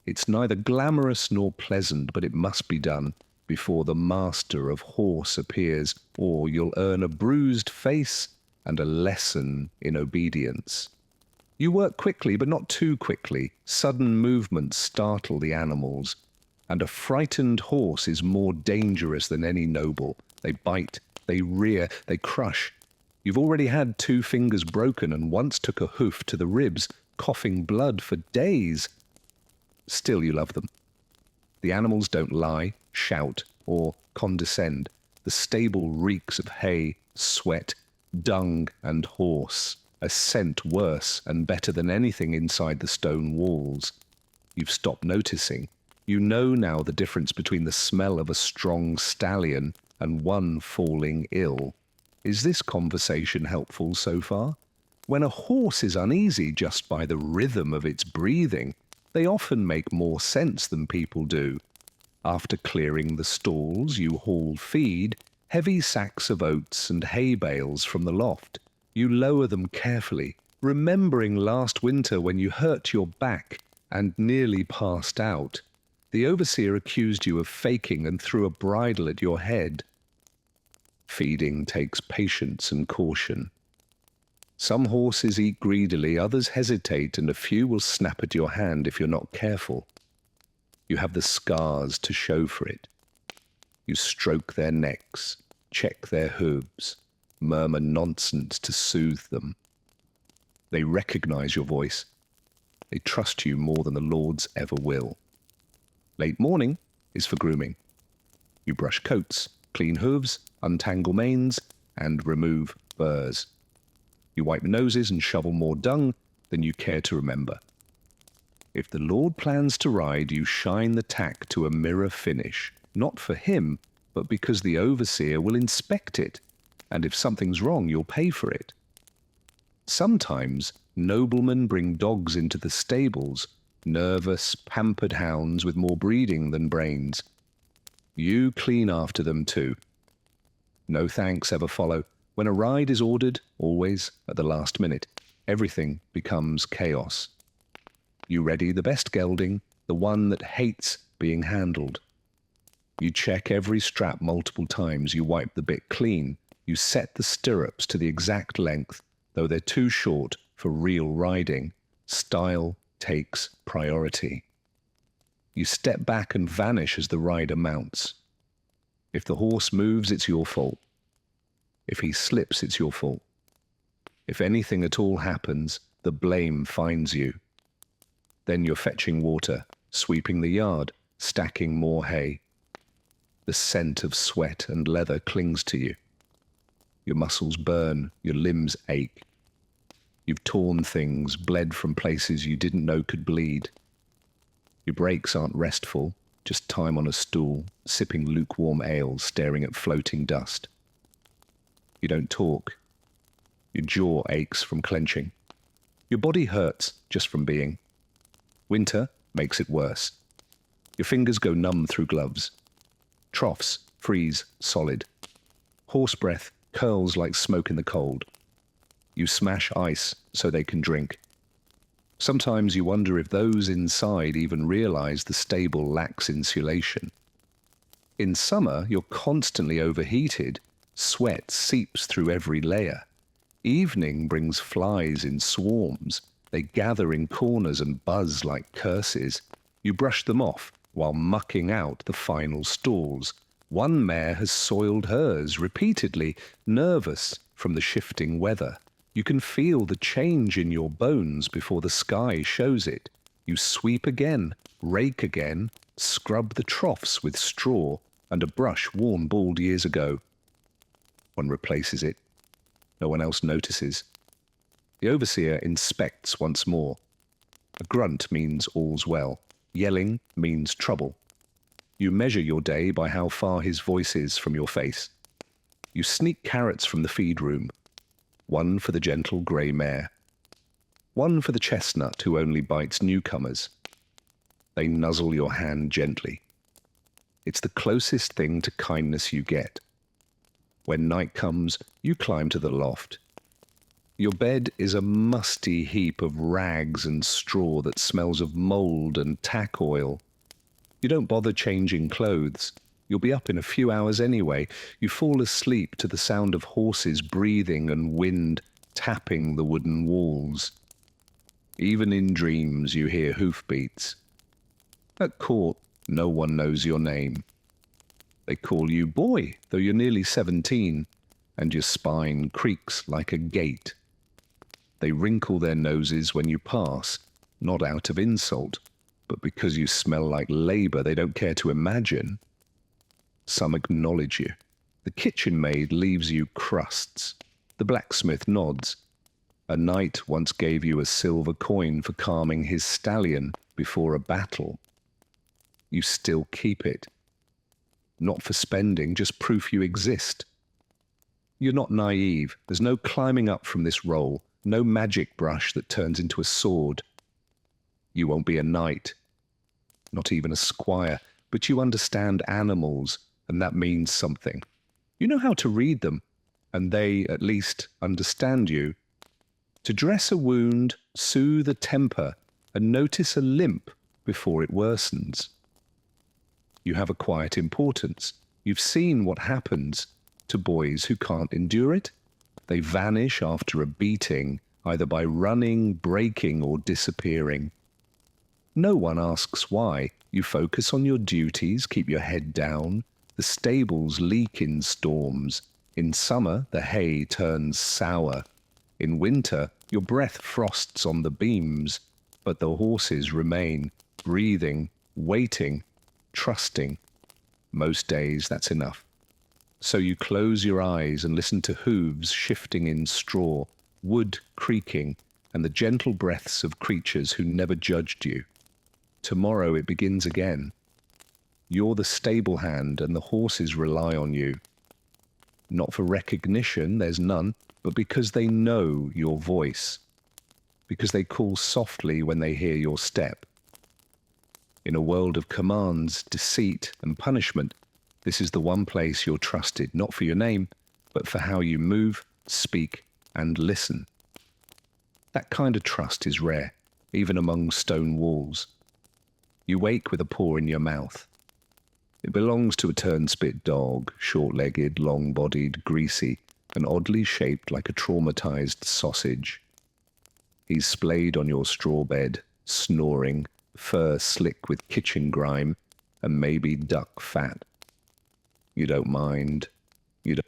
It's neither glamorous nor pleasant, but it must be done before the master of horse appears, or you'll earn a bruised face and a lesson in obedience. You work quickly, but not too quickly. Sudden movements startle the animals, and a frightened horse is more dangerous than any noble. They bite, they rear, they crush. You've already had 2 fingers broken and once took a hoof to the ribs, coughing blood for days. Still you love them. The animals don't lie, shout, or condescend. The stable reeks of hay, sweat, dung, and horse, a scent worse and better than anything inside the stone walls. You've stopped noticing. You know now the difference between the smell of a strong stallion and one falling ill. Is this conversation helpful so far? When a horse is uneasy just by the rhythm of its breathing, they often make more sense than people do. After clearing the stalls, you haul feed, heavy sacks of oats and hay bales from the loft. You lower them carefully, remembering last winter when you hurt your back and nearly passed out. The overseer accused you of faking and threw a bridle at your head. Feeding takes patience and caution. Some horses eat greedily, others hesitate, and a few will snap at your hand if you're not careful. You have the scars to show for it. You stroke their necks, check their hooves, murmur nonsense to soothe them. They recognize your voice. They trust you more than the lords ever will. Late morning is for grooming. You brush coats, clean hooves, untangle manes, and remove burrs. You wipe noses and shovel more dung than you care to remember. If the Lord plans to ride, you shine the tack to a mirror finish, not for him, but because the overseer will inspect it, and if something's wrong, you'll pay for it. Sometimes noblemen bring dogs into the stables, nervous, pampered hounds with more breeding than brains. You clean after them too. No thanks ever follow. When a ride is ordered, always at the last minute, everything becomes chaos. You ready the best gelding, the one that hates being handled. You check every strap multiple times, you wipe the bit clean, you set the stirrups to the exact length, though they're too short for real riding. Style takes priority. You step back and vanish as the rider mounts. If the horse moves, it's your fault. If he slips, it's your fault. If anything at all happens, the blame finds you. Then you're fetching water, sweeping the yard, stacking more hay. The scent of sweat and leather clings to you. Your muscles burn, your limbs ache. You've torn things, bled from places you didn't know could bleed. Your breaks aren't restful, just time on a stool, sipping lukewarm ale, staring at floating dust. You don't talk. Your jaw aches from clenching. Your body hurts just from being. Winter makes it worse. Your fingers go numb through gloves. Troughs freeze solid. Horse breath curls like smoke in the cold. You smash ice so they can drink. Sometimes you wonder if those inside even realize the stable lacks insulation. In summer, you're constantly overheated. Sweat seeps through every layer. Evening brings flies in swarms. They gather in corners and buzz like curses. You brush them off while mucking out the final stalls. One mare has soiled hers repeatedly, nervous from the shifting weather. You can feel the change in your bones before the sky shows it. You sweep again, rake again, scrub the troughs with straw and a brush worn bald years ago. One replaces it. No one else notices. The overseer inspects once more. A grunt means all's well. Yelling means trouble. You measure your day by how far his voice is from your face. You sneak carrots from the feed room. One for the gentle grey mare. One for the chestnut who only bites newcomers. They nuzzle your hand gently. It's the closest thing to kindness you get. When night comes, you climb to the loft. Your bed is a musty heap of rags and straw that smells of mould and tack oil. You don't bother changing clothes. You'll be up in a few hours anyway. You fall asleep to the sound of horses breathing and wind tapping the wooden walls. Even in dreams you hear hoofbeats. At court, no one knows your name. They call you boy, though you're nearly 17, and your spine creaks like a gate. They wrinkle their noses when you pass, not out of insult, but because you smell like labour they don't care to imagine. Some acknowledge you. The kitchen maid leaves you crusts. The blacksmith nods. A knight once gave you a silver coin for calming his stallion before a battle. You still keep it. Not for spending, just proof you exist. You're not naive. There's no climbing up from this role, no magic brush that turns into a sword. You won't be a knight, not even a squire, but you understand animals, and that means something. You know how to read them, and they, at least, understand you. To dress a wound, soothe a temper, and notice a limp before it worsens. You have a quiet importance. You've seen what happens to boys who can't endure it. They vanish after a beating, either by running, breaking, or disappearing. No one asks why. You focus on your duties, keep your head down. The stables leak in storms. In summer, the hay turns sour. In winter, your breath frosts on the beams, but the horses remain, breathing, waiting, trusting. Most days, that's enough. So you close your eyes and listen to hooves shifting in straw, wood creaking, and the gentle breaths of creatures who never judged you. Tomorrow it begins again. You're the stable hand and the horses rely on you. Not for recognition, there's none, but because they know your voice. Because they call softly when they hear your step. In a world of commands, deceit, and punishment, this is the one place you're trusted, not for your name, but for how you move, speak, and listen. That kind of trust is rare, even among stone walls. You wake with a paw in your mouth. It belongs to a turnspit dog, short-legged, long-bodied, greasy, and oddly shaped like a traumatized sausage. He's splayed on your straw bed, snoring, fur slick with kitchen grime, and maybe duck fat. You don't mind. You don't.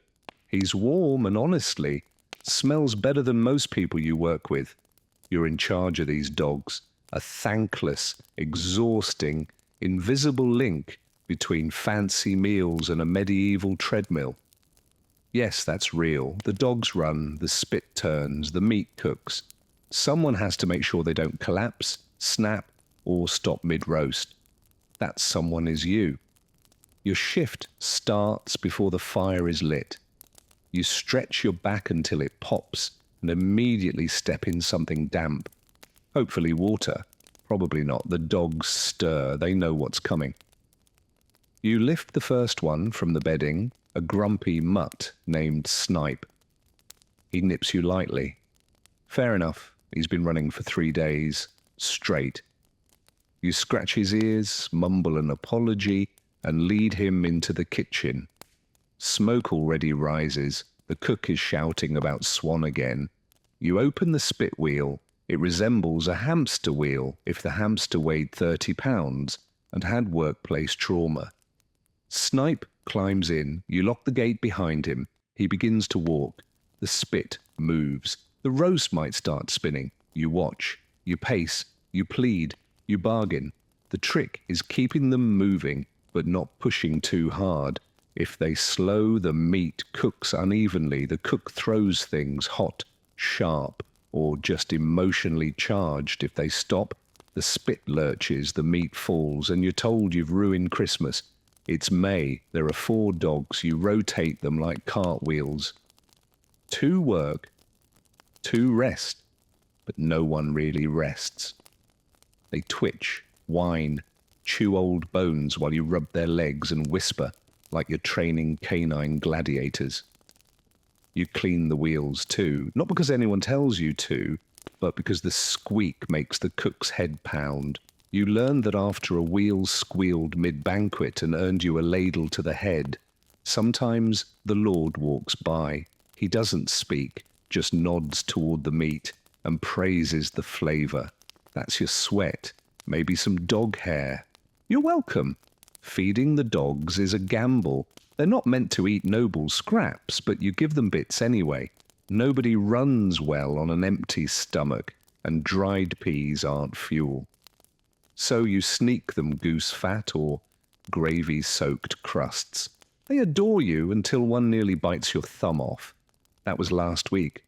He's warm and honestly smells better than most people you work with. You're in charge of these dogs, a thankless, exhausting, invisible link between fancy meals and a medieval treadmill. Yes, that's real. The dogs run, the spit turns, the meat cooks. Someone has to make sure they don't collapse, snap, or stop mid-roast. That someone is you. Your shift starts before the fire is lit. You stretch your back until it pops and immediately step in something damp. Hopefully water. Probably not. The dogs stir. They know what's coming. You lift the first one from the bedding, a grumpy mutt named Snipe. He nips you lightly. Fair enough. He's been running for 3 days, straight. You scratch his ears, mumble an apology, and lead him into the kitchen. Smoke already rises. The cook is shouting about Swan again. You open the spit wheel. It resembles a hamster wheel if the hamster weighed 30 pounds and had workplace trauma. Snipe climbs in. You lock the gate behind him. He begins to walk. The spit moves. The roast might start spinning. You watch. You pace. You plead. You bargain. The trick is keeping them moving, but not pushing too hard. If they slow, the meat cooks unevenly. The cook throws things hot, sharp, or just emotionally charged. If they stop, the spit lurches, the meat falls, and you're told you've ruined Christmas. It's May. There are 4 dogs. You rotate them like cartwheels. 2 work, 2 rest, but no one really rests. They twitch, whine, chew old bones while you rub their legs and whisper like you're training canine gladiators. You clean the wheels too, not because anyone tells you to, but because the squeak makes the cook's head pound. You learn that after a wheel squealed mid-banquet and earned you a ladle to the head, sometimes the Lord walks by. He doesn't speak, just nods toward the meat and praises the flavour. That's your sweat, maybe some dog hair. You're welcome. Feeding the dogs is a gamble. They're not meant to eat noble scraps, but you give them bits anyway. Nobody runs well on an empty stomach, and dried peas aren't fuel. So you sneak them goose fat or gravy-soaked crusts. They adore you until one nearly bites your thumb off. That was last week.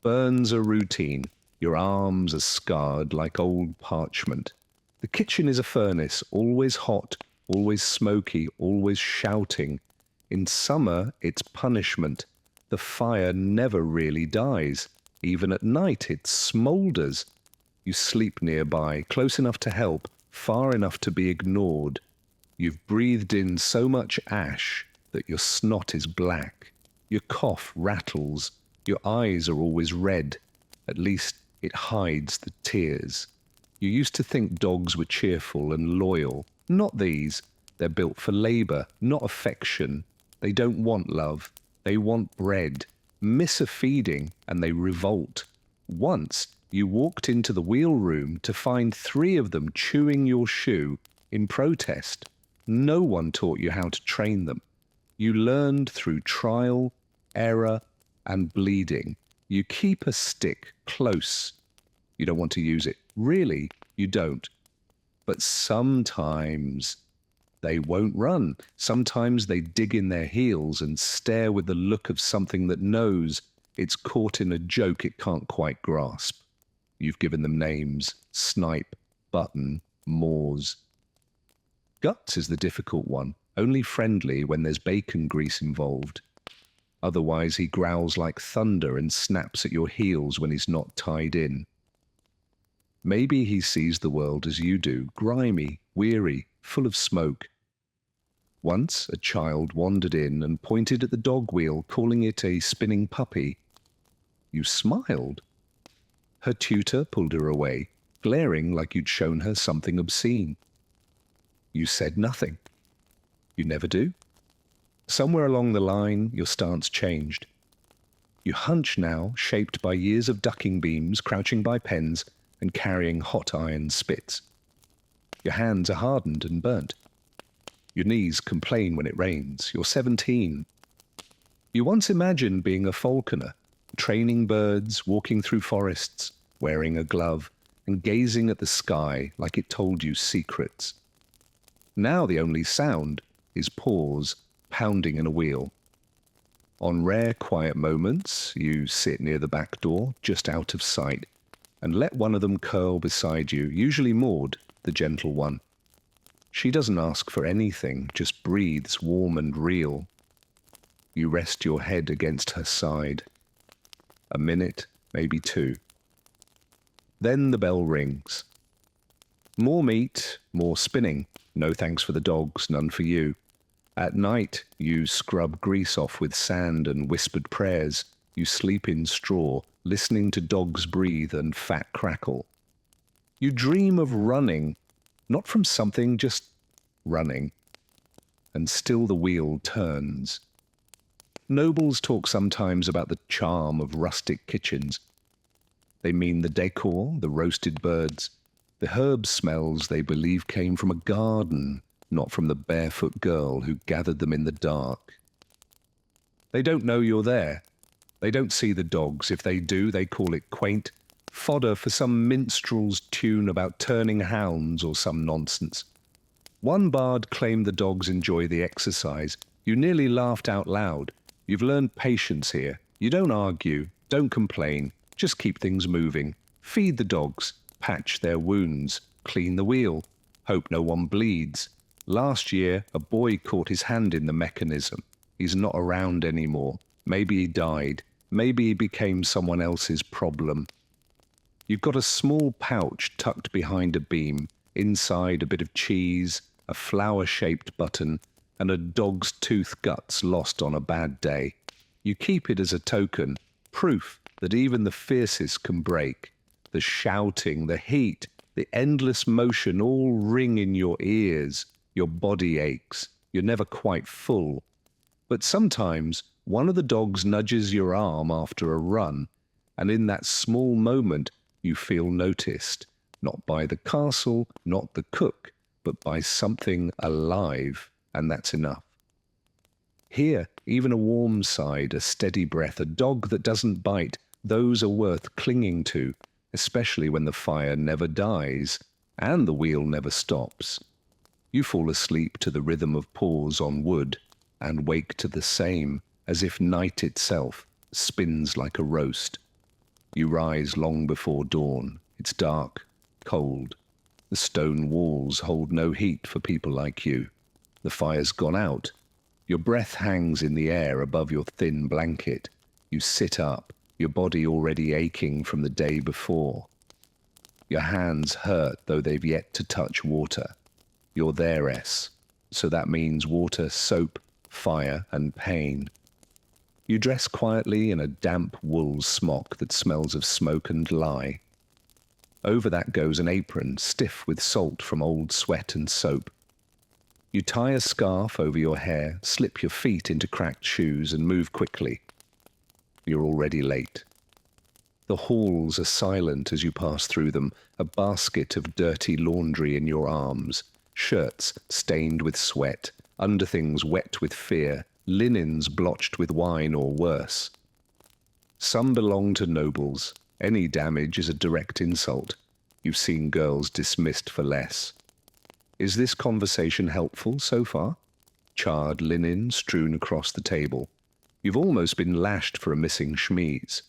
Burns are routine. Your arms are scarred like old parchment. The kitchen is a furnace, always hot, always smoky, always shouting. In summer, it's punishment. The fire never really dies. Even at night, it smoulders. You sleep nearby, close enough to help, far enough to be ignored. You've breathed in so much ash that your snot is black. Your cough rattles. Your eyes are always red. At least it hides the tears. You used to think dogs were cheerful and loyal. Not these. They're built for labour, not affection. They don't want love. They want bread. Miss a feeding and they revolt. Once you walked into the wheel room to find 3 of them chewing your shoe in protest. No one taught you how to train them. You learned through trial, error, and bleeding. You keep a stick close. You don't want to use it. Really, you don't. But sometimes they won't run. Sometimes they dig in their heels and stare with the look of something that knows it's caught in a joke it can't quite grasp. You've given them names: Snipe, Button, Moors. Guts is the difficult one, only friendly when there's bacon grease involved. Otherwise he growls like thunder and snaps at your heels when he's not tied in. Maybe he sees the world as you do, grimy, weary, full of smoke. Once a child wandered in and pointed at the dog wheel, calling it a spinning puppy. You smiled. Her tutor pulled her away, glaring like you'd shown her something obscene. You said nothing. You never do. Somewhere along the line, your stance changed. You hunch now, shaped by years of ducking beams, crouching by pens, and carrying hot iron spits. Your hands are hardened and burnt. Your knees complain when it rains. You're 17. You once imagined being a falconer, training birds, walking through forests, wearing a glove, and gazing at the sky like it told you secrets. Now the only sound is paws pounding in a wheel. On rare quiet moments, you sit near the back door, just out of sight, and let one of them curl beside you, usually Maud, the gentle one. She doesn't ask for anything, just breathes warm and real. You rest your head against her side. A minute, maybe 2. Then the bell rings. More meat, more spinning. No thanks for the dogs, none for you. At night, you scrub grease off with sand and whispered prayers. You sleep in straw, listening to dogs breathe and fat crackle. You dream of running, not from something, just running. And still the wheel turns. Nobles talk sometimes about the charm of rustic kitchens. They mean the decor, the roasted birds, the herb smells they believe came from a garden, not from the barefoot girl who gathered them in the dark. They don't know you're there. They don't see the dogs. If they do, they call it quaint, fodder for some minstrel's tune about turning hounds or some nonsense. One bard claimed the dogs enjoy the exercise. You nearly laughed out loud. You've learned patience here. You don't argue, don't complain, just keep things moving. Feed the dogs, patch their wounds, clean the wheel, hope no one bleeds. Last year, a boy caught his hand in the mechanism. He's not around anymore. Maybe he died. Maybe he became someone else's problem. You've got a small pouch tucked behind a beam. Inside a bit of cheese, a flower-shaped button, and a dog's tooth guts lost on a bad day. You keep it as a token, proof that even the fiercest can break. The shouting, the heat, the endless motion all ring in your ears. Your body aches. You're never quite full. But sometimes one of the dogs nudges your arm after a run, and in that small moment you feel noticed, not by the castle, not the cook, but by something alive, and that's enough. Here, even a warm side, a steady breath, a dog that doesn't bite, those are worth clinging to, especially when the fire never dies and the wheel never stops. You fall asleep to the rhythm of paws on wood and wake to the same, as if night itself spins like a roast. You rise long before dawn. It's dark, cold. The stone walls hold no heat for people like you. The fire's gone out. Your breath hangs in the air above your thin blanket. You sit up, your body already aching from the day before. Your hands hurt, though they've yet to touch water. You're there, so that means water, soap, fire, and pain. You dress quietly in a damp wool smock that smells of smoke and lye. Over that goes an apron, stiff with salt from old sweat and soap. You tie a scarf over your hair, slip your feet into cracked shoes, and move quickly. You're already late. The halls are silent as you pass through them, a basket of dirty laundry in your arms, shirts stained with sweat, underthings wet with fear, linens blotched with wine or worse. Some belong to nobles. Any damage is a direct insult. You've seen girls dismissed for less. Is this conversation helpful so far? Charred linen strewn across the table. You've almost been lashed for a missing chemise.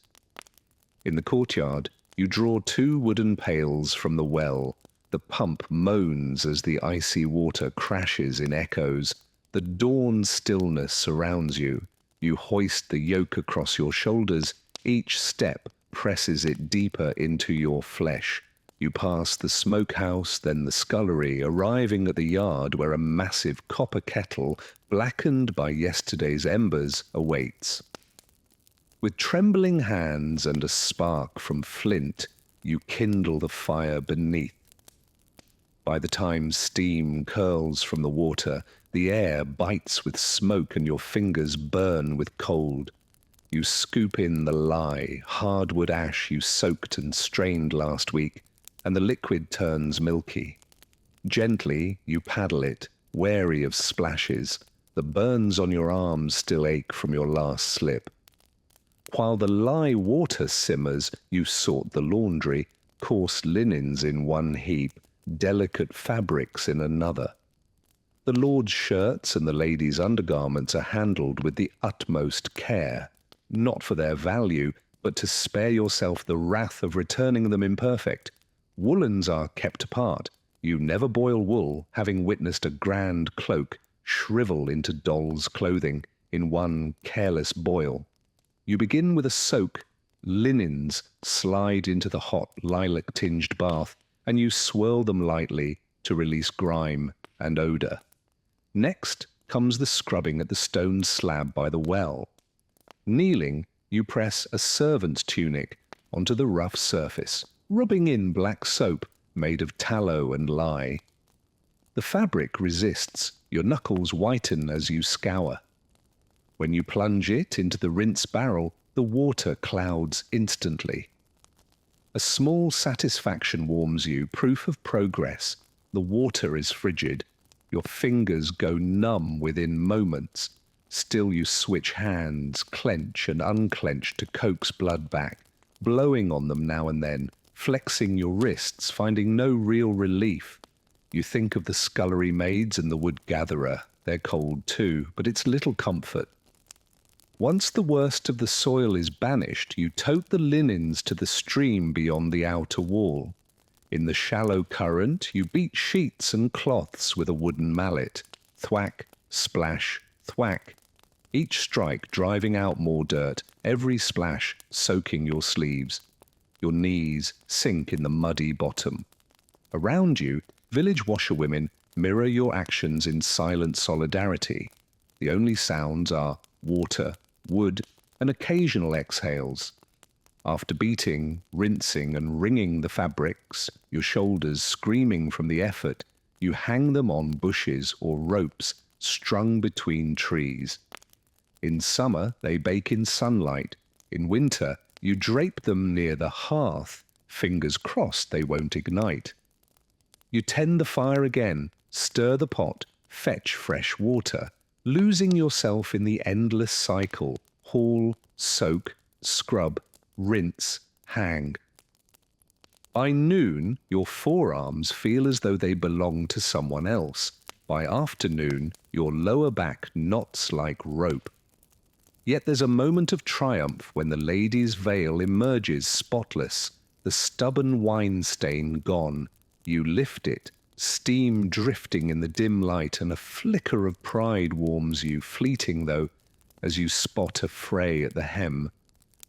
In the courtyard, you draw 2 wooden pails from the well. The pump moans as the icy water crashes in echoes. The dawn stillness surrounds you. You hoist the yoke across your shoulders. Each step presses it deeper into your flesh. You pass the smokehouse, then the scullery, arriving at the yard where a massive copper kettle, blackened by yesterday's embers, awaits. With trembling hands and a spark from flint, you kindle the fire beneath. By the time steam curls from the water, the air bites with smoke and your fingers burn with cold. You scoop in the lye, hardwood ash you soaked and strained last week, and the liquid turns milky. Gently, you paddle it, wary of splashes. The burns on your arms still ache from your last slip. While the lye water simmers, you sort the laundry, coarse linens in one heap, delicate fabrics in another. The lord's shirts and the ladies' undergarments are handled with the utmost care, not for their value, but to spare yourself the wrath of returning them imperfect. Woolens are kept apart. You never boil wool, having witnessed a grand cloak shrivel into doll's clothing in one careless boil. You begin with a soak. Linens slide into the hot lilac-tinged bath, and you swirl them lightly to release grime and odour. Next comes the scrubbing at the stone slab by the well. Kneeling, you press a servant's tunic onto the rough surface, rubbing in black soap made of tallow and lye. The fabric resists. Your knuckles whiten as you scour. When you plunge it into the rinse barrel, the water clouds instantly. A small satisfaction warms you, proof of progress. The water is frigid. Your fingers go numb within moments. Still you switch hands, clench and unclench to coax blood back, blowing on them now and then, flexing your wrists, finding no real relief. You think of the scullery maids and the wood gatherer. They're cold too, but it's little comfort. Once the worst of the soil is banished, you tote the linens to the stream beyond the outer wall. In the shallow current, you beat sheets and cloths with a wooden mallet. Thwack, splash, thwack. Each strike driving out more dirt, every splash soaking your sleeves. Your knees sink in the muddy bottom. Around you, village washerwomen mirror your actions in silent solidarity. The only sounds are water, wood, and occasional exhales. After beating, rinsing, and wringing the fabrics, your shoulders screaming from the effort, you hang them on bushes or ropes strung between trees. In summer, they bake in sunlight. In winter, you drape them near the hearth, fingers crossed they won't ignite. You tend the fire again, stir the pot, fetch fresh water, losing yourself in the endless cycle, haul, soak, scrub, rinse, hang. By noon, your forearms feel as though they belong to someone else. By afternoon, your lower back knots like rope. Yet there's a moment of triumph when the lady's veil emerges spotless, the stubborn wine stain gone. You lift it, steam drifting in the dim light, and a flicker of pride warms you, fleeting though, as you spot a fray at the hem.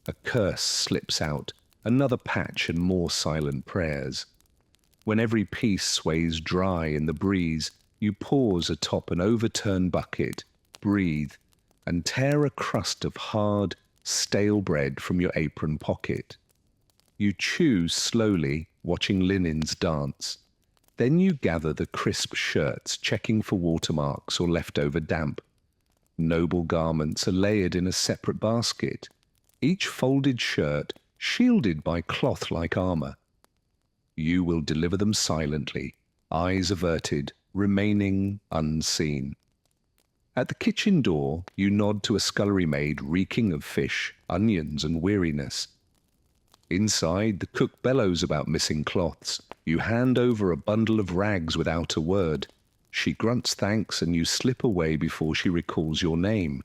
A curse slips out, another patch and more silent prayers. When every piece sways dry in the breeze, you pause atop an overturned bucket, breathe, and tear a crust of hard, stale bread from your apron pocket. You chew slowly, watching linens dance. Then you gather the crisp shirts, checking for watermarks or leftover damp. Noble garments are layered in a separate basket, each folded shirt shielded by cloth-like armor. You will deliver them silently, eyes averted, remaining unseen. At the kitchen door, you nod to a scullery maid reeking of fish, onions, and weariness. Inside, the cook bellows about missing cloths. You hand over a bundle of rags without a word. She grunts thanks, and you slip away before she recalls your name.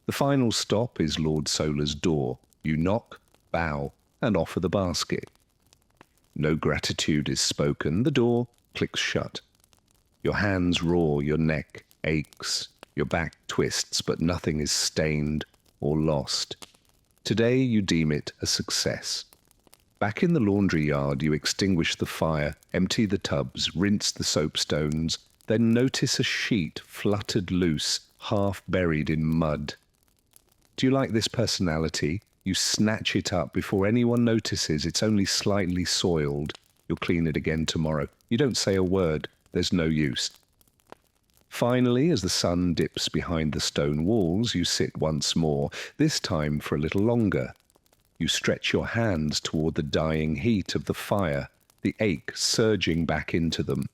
The final stop is Lord Solar's door. You knock, bow, and offer the basket. No gratitude is spoken. The door clicks shut. Your hands raw, your neck aches. Your back twists, but nothing is stained or lost. Today you deem it a success. Back in the laundry yard, you extinguish the fire, empty the tubs, rinse the soapstones, then notice a sheet fluttered loose, half buried in mud. Do you like this personality? You snatch it up before anyone notices it's only slightly soiled. You'll clean it again tomorrow. You don't say a word. There's no use. Finally, as the sun dips behind the stone walls, you sit once more, this time for a little longer. You stretch your hands toward the dying heat of the fire, the ache surging back into them.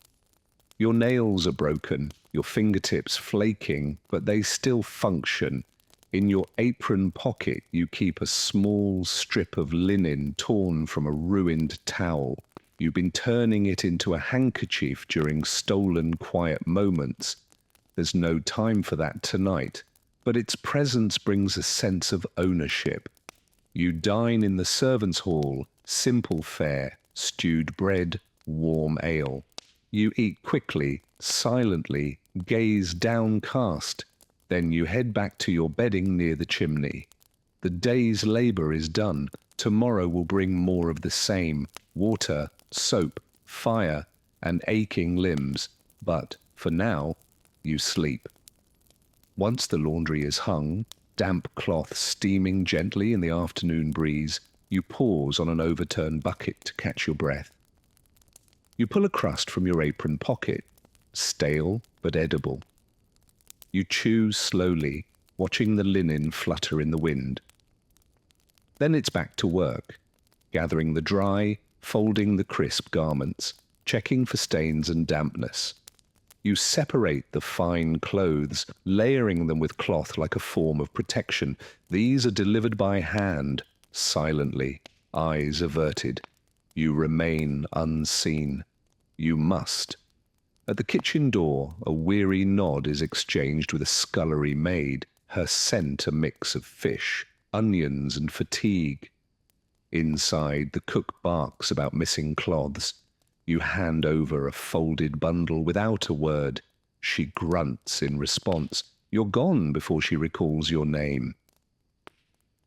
Your nails are broken, your fingertips flaking, but they still function. In your apron pocket, you keep a small strip of linen torn from a ruined towel. You've been turning it into a handkerchief during stolen quiet moments. There's no time for that tonight, but its presence brings a sense of ownership. You dine in the servants' hall, simple fare, stewed bread, warm ale. You eat quickly, silently, gaze downcast. Then you head back to your bedding near the chimney. The day's labour is done. Tomorrow will bring more of the same: water, soap, fire, and aching limbs. But for now, you sleep. Once the laundry is hung, damp cloth steaming gently in the afternoon breeze, you pause on an overturned bucket to catch your breath. You pull a crust from your apron pocket, stale but edible. You chew slowly, watching the linen flutter in the wind. Then it's back to work, gathering the dry, folding the crisp garments, checking for stains and dampness. You separate the fine clothes, layering them with cloth like a form of protection. These are delivered by hand, silently, eyes averted. You remain unseen. You must. At the kitchen door, a weary nod is exchanged with a scullery maid, her scent a mix of fish, onions, and fatigue. Inside, the cook barks about missing cloths. You hand over a folded bundle without a word. She grunts in response. You're gone before she recalls your name.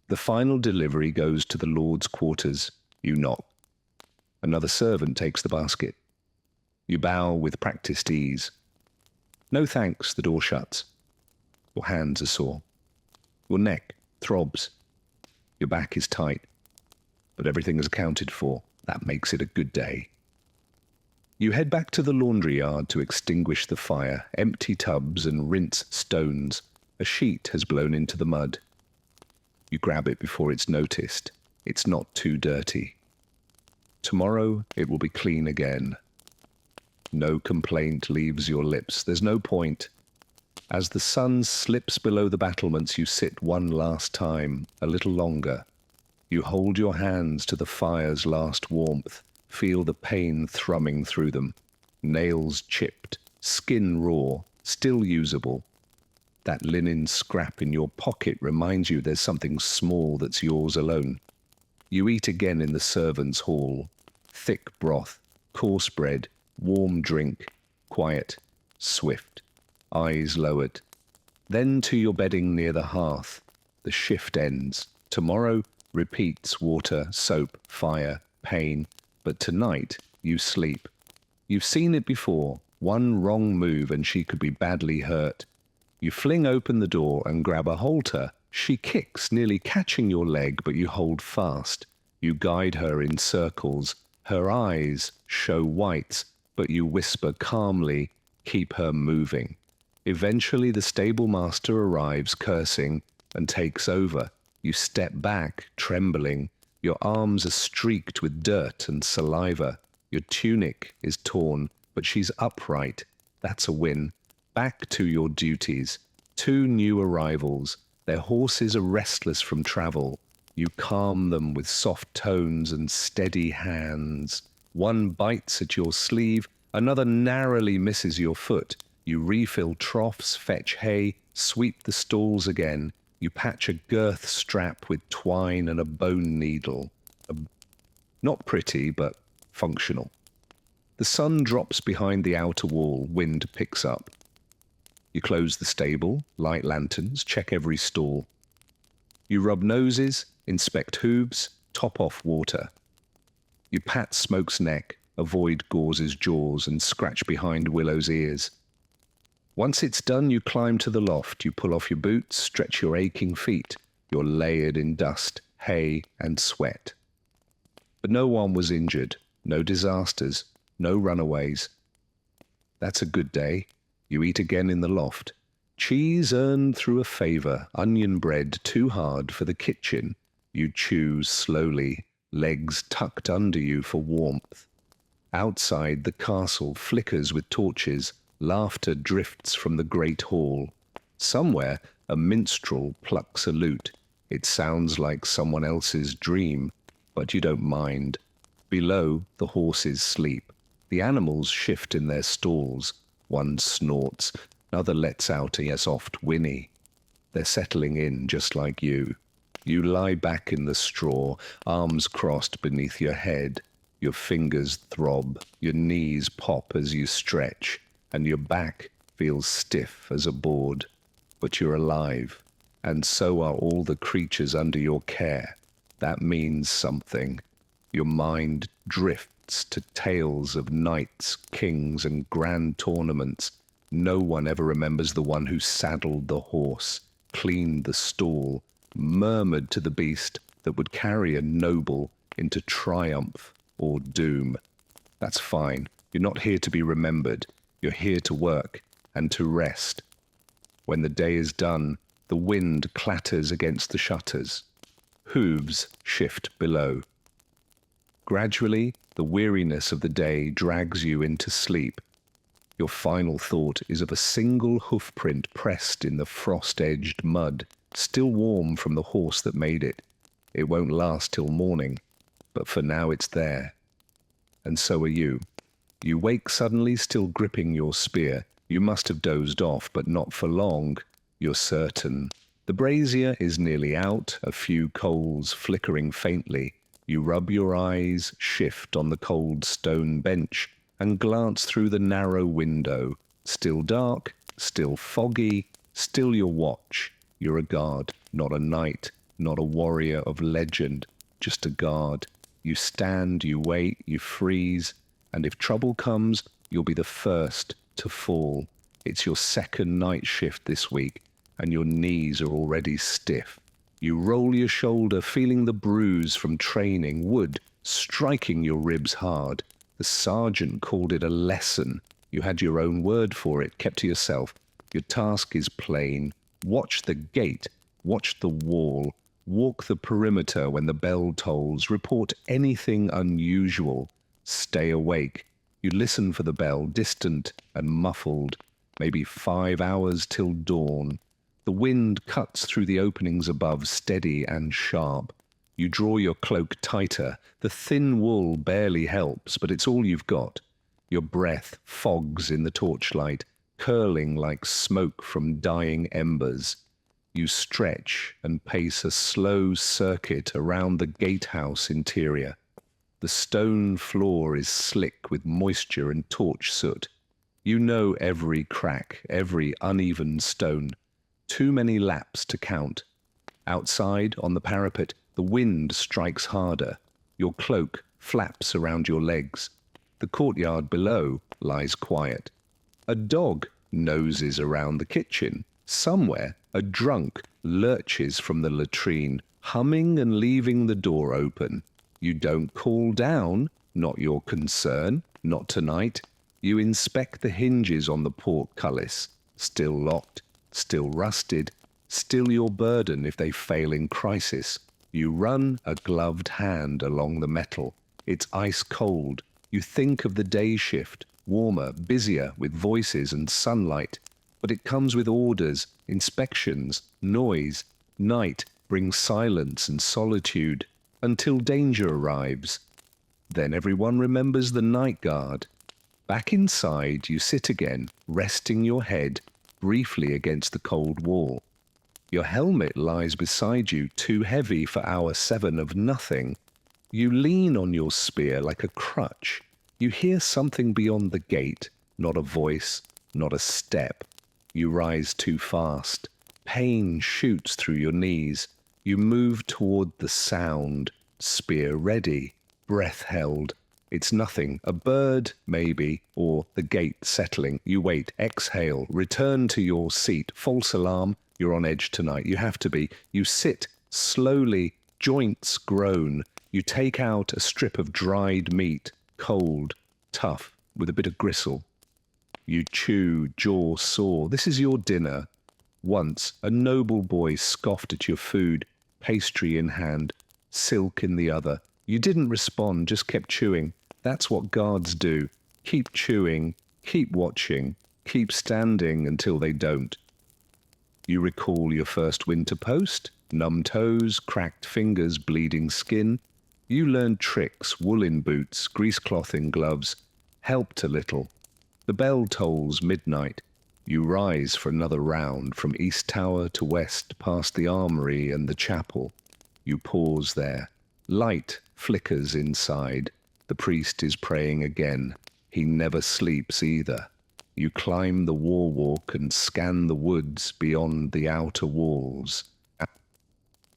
The final delivery goes to the Lord's quarters. You knock. Another servant takes the basket. You bow with practiced ease. No thanks, the door shuts. Your hands are sore. Your neck throbs. Your back is tight. But everything is accounted for. That makes it a good day. You head back to the laundry yard to extinguish the fire, empty tubs and rinse stones. A sheet has blown into the mud. You grab it before it's noticed. It's not too dirty. Tomorrow it will be clean again. No complaint leaves your lips. There's no point. As the sun slips below the battlements, you sit one last time, a little longer. You hold your hands to the fire's last warmth, feel the pain thrumming through them. Nails chipped, skin raw, still usable. That linen scrap in your pocket reminds you there's something small that's yours alone. You eat again in the servants' hall. Thick broth, coarse bread, warm drink, quiet, swift, eyes lowered. Then to your bedding near the hearth. The shift ends. Tomorrow repeats: water, soap, fire, pain. But tonight you sleep. You've seen it before. One wrong move and she could be badly hurt. You fling open the door and grab a halter. She kicks, nearly catching your leg, but you hold fast. You guide her in circles. Her eyes show whites, but you whisper calmly, keep her moving. Eventually the stable master arrives, cursing, and takes over. You step back, trembling. Your arms are streaked with dirt and saliva. Your tunic is torn, but she's upright. That's a win. Back to your duties. 2 new arrivals. Their horses are restless from travel. You calm them with soft tones and steady hands. One bites at your sleeve, another narrowly misses your foot. You refill troughs, fetch hay, sweep the stalls again. You patch a girth strap with twine and a bone needle. Not pretty, but functional. The sun drops behind the outer wall, wind picks up. You close the stable, light lanterns, check every stall. You rub noses, inspect hooves, top off water. You pat Smoke's neck, avoid Gauze's jaws, and scratch behind Willow's ears. Once it's done, you climb to the loft. You pull off your boots, stretch your aching feet. You're layered in dust, hay, and sweat. But no one was injured, no disasters, no runaways. That's a good day. You eat again in the loft. Cheese earned through a favour, onion bread too hard for the kitchen. You chew slowly, legs tucked under you for warmth. Outside, the castle flickers with torches, laughter drifts from the great hall. Somewhere, a minstrel plucks a lute. It sounds like someone else's dream, but you don't mind. Below, the horses sleep. The animals shift in their stalls. One snorts, another lets out a soft whinny. They're settling in just like you. You lie back in the straw, arms crossed beneath your head. Your fingers throb, your knees pop as you stretch, and your back feels stiff as a board. But you're alive, and so are all the creatures under your care. That means something. Your mind drifts to tales of knights, kings, and grand tournaments. No one ever remembers the one who saddled the horse, cleaned the stall, murmured to the beast that would carry a noble into triumph or doom. That's fine. You're not here to be remembered. You're here to work and to rest. When the day is done, the wind clatters against the shutters. Hooves shift below. Gradually, the weariness of the day drags you into sleep. Your final thought is of a single hoofprint pressed in the frost-edged mud, still warm from the horse that made it. It won't last till morning, but for now it's there. And so are you. You wake suddenly, still gripping your spear. You must have dozed off, but not for long, you're certain. The brazier is nearly out, a few coals flickering faintly. You rub your eyes, shift on the cold stone bench, and glance through the narrow window. Still dark, still foggy, still your watch. You're a guard, not a knight, not a warrior of legend, just a guard. You stand, you wait, you freeze, and if trouble comes, you'll be the first to fall. It's your second night shift this week, and your knees are already stiff. You roll your shoulder, feeling the bruise from training, wood striking your ribs hard. The sergeant called it a lesson. You had your own word for it, kept to yourself. Your task is plain. Watch the gate, watch the wall, walk the perimeter when the bell tolls, report anything unusual. Stay awake. You listen for the bell, distant and muffled, maybe 5 hours till dawn. The wind cuts through the openings above, steady and sharp. You draw your cloak tighter. The thin wool barely helps, but it's all you've got. Your breath fogs in the torchlight, curling like smoke from dying embers. You stretch and pace a slow circuit around the gatehouse interior. The stone floor is slick with moisture and torch soot. You know every crack, every uneven stone. Too many laps to count. Outside, on the parapet, the wind strikes harder. Your cloak flaps around your legs. The courtyard below lies quiet. A dog noses around the kitchen. Somewhere, a drunk lurches from the latrine, humming and leaving the door open. You don't call down, not your concern, not tonight. You inspect the hinges on the portcullis, still locked, still rusted, still your burden if they fail in crisis. You run a gloved hand along the metal. It's ice cold. You think of the day shift, warmer, busier, with voices and sunlight. But it comes with orders, inspections, noise. Night brings silence and solitude, until danger arrives. Then everyone remembers the night guard. Back inside, you sit again, resting your head briefly against the cold wall. Your helmet lies beside you, too heavy for hour 7 of nothing. You lean on your spear like a crutch. You hear something beyond the gate, not a voice, not a step. You rise too fast. Pain shoots through your knees. You move toward the sound, spear ready, breath held. It's nothing, a bird, maybe, or the gate settling. You wait, exhale, return to your seat. False alarm, you're on edge tonight. You have to be. You sit, slowly, joints groan. You take out a strip of dried meat, cold, tough, with a bit of gristle. You chew, jaw sore. This is your dinner. Once, a noble boy scoffed at your food, pastry in hand, silk in the other. You didn't respond, just kept chewing. That's what guards do. Keep chewing, keep watching, keep standing until they don't. You recall your first winter post, numb toes, cracked fingers, bleeding skin. You learned tricks, wool in boots, greasecloth in gloves. Helped a little. The bell tolls midnight. You rise for another round from East Tower to West, past the armory and the chapel. You pause there. Light flickers inside. The priest is praying again. He never sleeps either. You climb the war walk and scan the woods beyond the outer walls.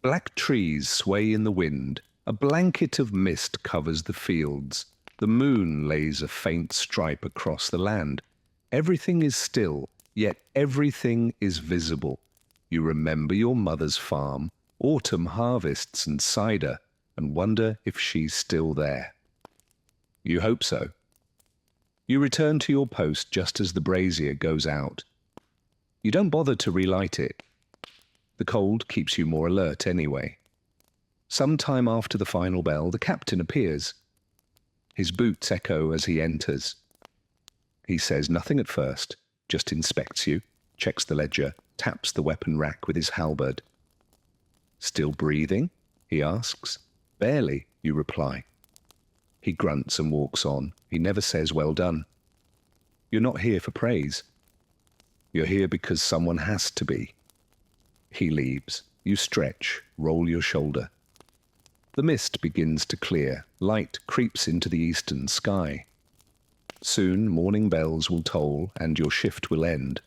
Black trees sway in the wind. A blanket of mist covers the fields. The moon lays a faint stripe across the land. Everything is still, yet everything is visible. You remember your mother's farm, autumn harvests and cider, and wonder if she's still there. You hope so. You return to your post just as the brazier goes out. You don't bother to relight it. The cold keeps you more alert anyway. Some time after the final bell, the captain appears. His boots echo as he enters. He says nothing at first, just inspects you, checks the ledger, taps the weapon rack with his halberd. "Still breathing?" he asks. "Barely," you reply. He grunts and walks on. He never says well done. You're not here for praise. You're here because someone has to be. He leaves. You stretch, roll your shoulder. The mist begins to clear. Light creeps into the eastern sky. Soon morning bells will toll and your shift will end.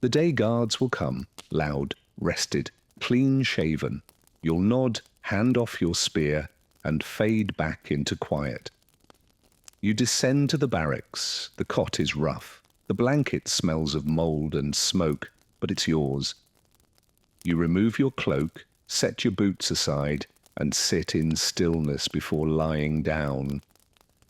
The day guards will come, loud, rested, clean-shaven. You'll nod, hand off your spear, and fade back into quiet. You descend to the barracks. The cot is rough. The blanket smells of mould and smoke, but it's yours. You remove your cloak, set your boots aside, and sit in stillness before lying down.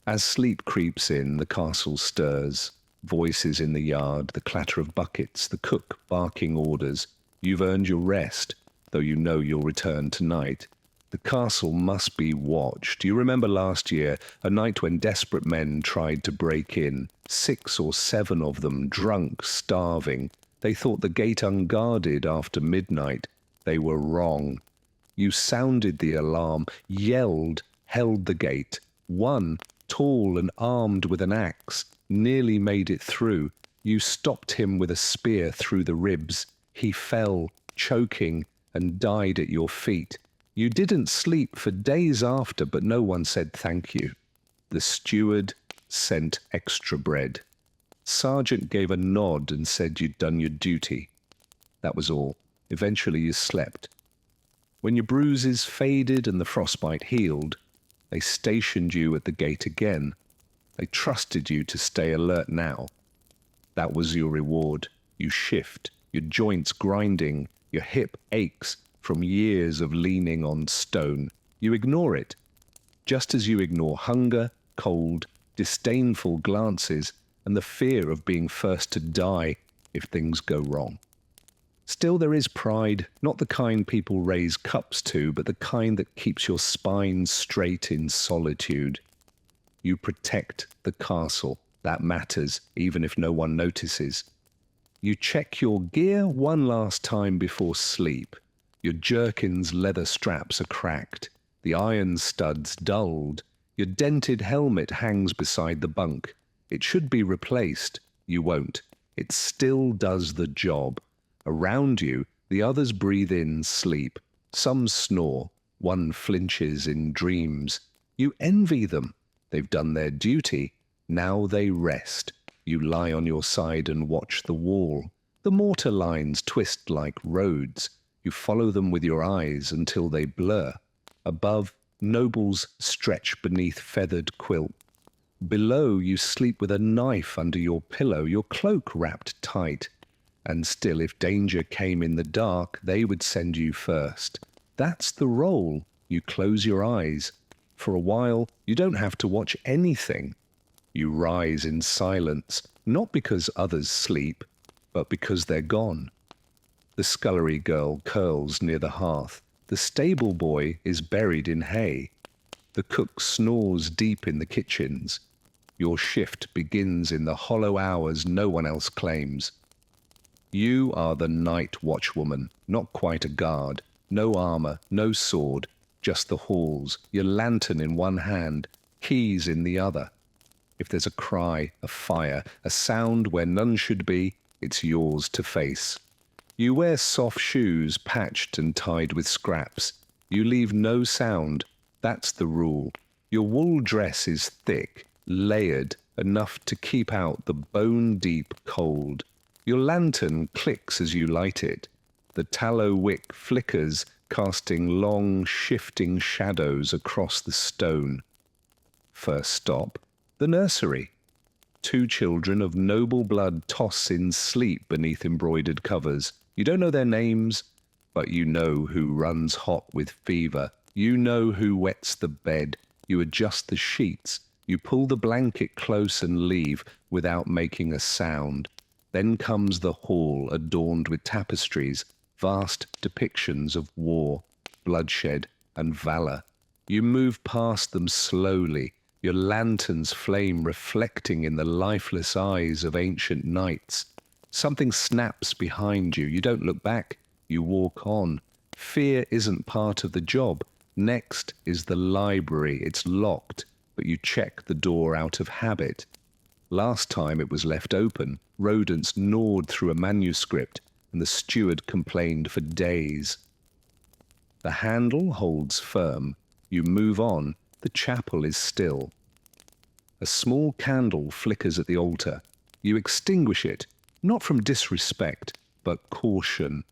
As sleep creeps in, the castle stirs. Voices in the yard, the clatter of buckets, the cook barking orders. You've earned your rest, though you know you'll return tonight. The castle must be watched. You remember last year, a night when desperate men tried to break in. 6 or 7 of them, drunk, starving. They thought the gate unguarded after midnight. They were wrong. You sounded the alarm, yelled, held the gate. One, tall and armed with an axe, nearly made it through. You stopped him with a spear through the ribs. He fell, choking, and died at your feet. You didn't sleep for days after, but no one said thank you. The steward sent extra bread. Sergeant gave a nod and said you'd done your duty. That was all. Eventually you slept. When your bruises faded and the frostbite healed, they stationed you at the gate again. They trusted you to stay alert now. That was your reward. You shift, your joints grinding, your hip aches from years of leaning on stone. You ignore it, just as you ignore hunger, cold, disdainful glances, and the fear of being first to die if things go wrong. Still there is pride, not the kind people raise cups to, but the kind that keeps your spine straight in solitude. You protect the castle. That matters, even if no one notices. You check your gear one last time before sleep. Your jerkin's leather straps are cracked, the iron studs dulled. Your dented helmet hangs beside the bunk. It should be replaced. You won't. It still does the job. Around you, the others breathe in sleep. Some snore. One flinches in dreams. You envy them. They've done their duty. Now they rest. You lie on your side and watch the wall. The mortar lines twist like roads. You follow them with your eyes until they blur. Above, nobles stretch beneath feathered quilt. Below, you sleep with a knife under your pillow, your cloak wrapped tight. And still, if danger came in the dark, they would send you first. That's the role. You close your eyes. For a while, you don't have to watch anything. You rise in silence, not because others sleep, but because they're gone. The scullery girl curls near the hearth. The stable boy is buried in hay. The cook snores deep in the kitchens. Your shift begins in the hollow hours no one else claims. You are the night watchwoman, not quite a guard. No armor, no sword, just the halls, your lantern in one hand, keys in the other. If there's a cry, a fire, a sound where none should be, it's yours to face. You wear soft shoes patched and tied with scraps. You leave no sound. That's the rule. Your wool dress is thick, layered, enough to keep out the bone-deep cold. Your lantern clicks as you light it. The tallow wick flickers, casting long, shifting shadows across the stone. First stop, the nursery. 2 children of noble blood toss in sleep beneath embroidered covers. You don't know their names, but you know who runs hot with fever. You know who wets the bed. You adjust the sheets. You pull the blanket close and leave without making a sound. Then comes the hall adorned with tapestries, vast depictions of war, bloodshed, and valor. You move past them slowly, your lantern's flame reflecting in the lifeless eyes of ancient knights. Something snaps behind you. You don't look back. You walk on. Fear isn't part of the job. Next is the library. It's locked, but you check the door out of habit. Last time it was left open. Rodents gnawed through a manuscript, and the steward complained for days. The handle holds firm. You move on. The chapel is still. A small candle flickers at the altar. You extinguish it, not from disrespect, but caution.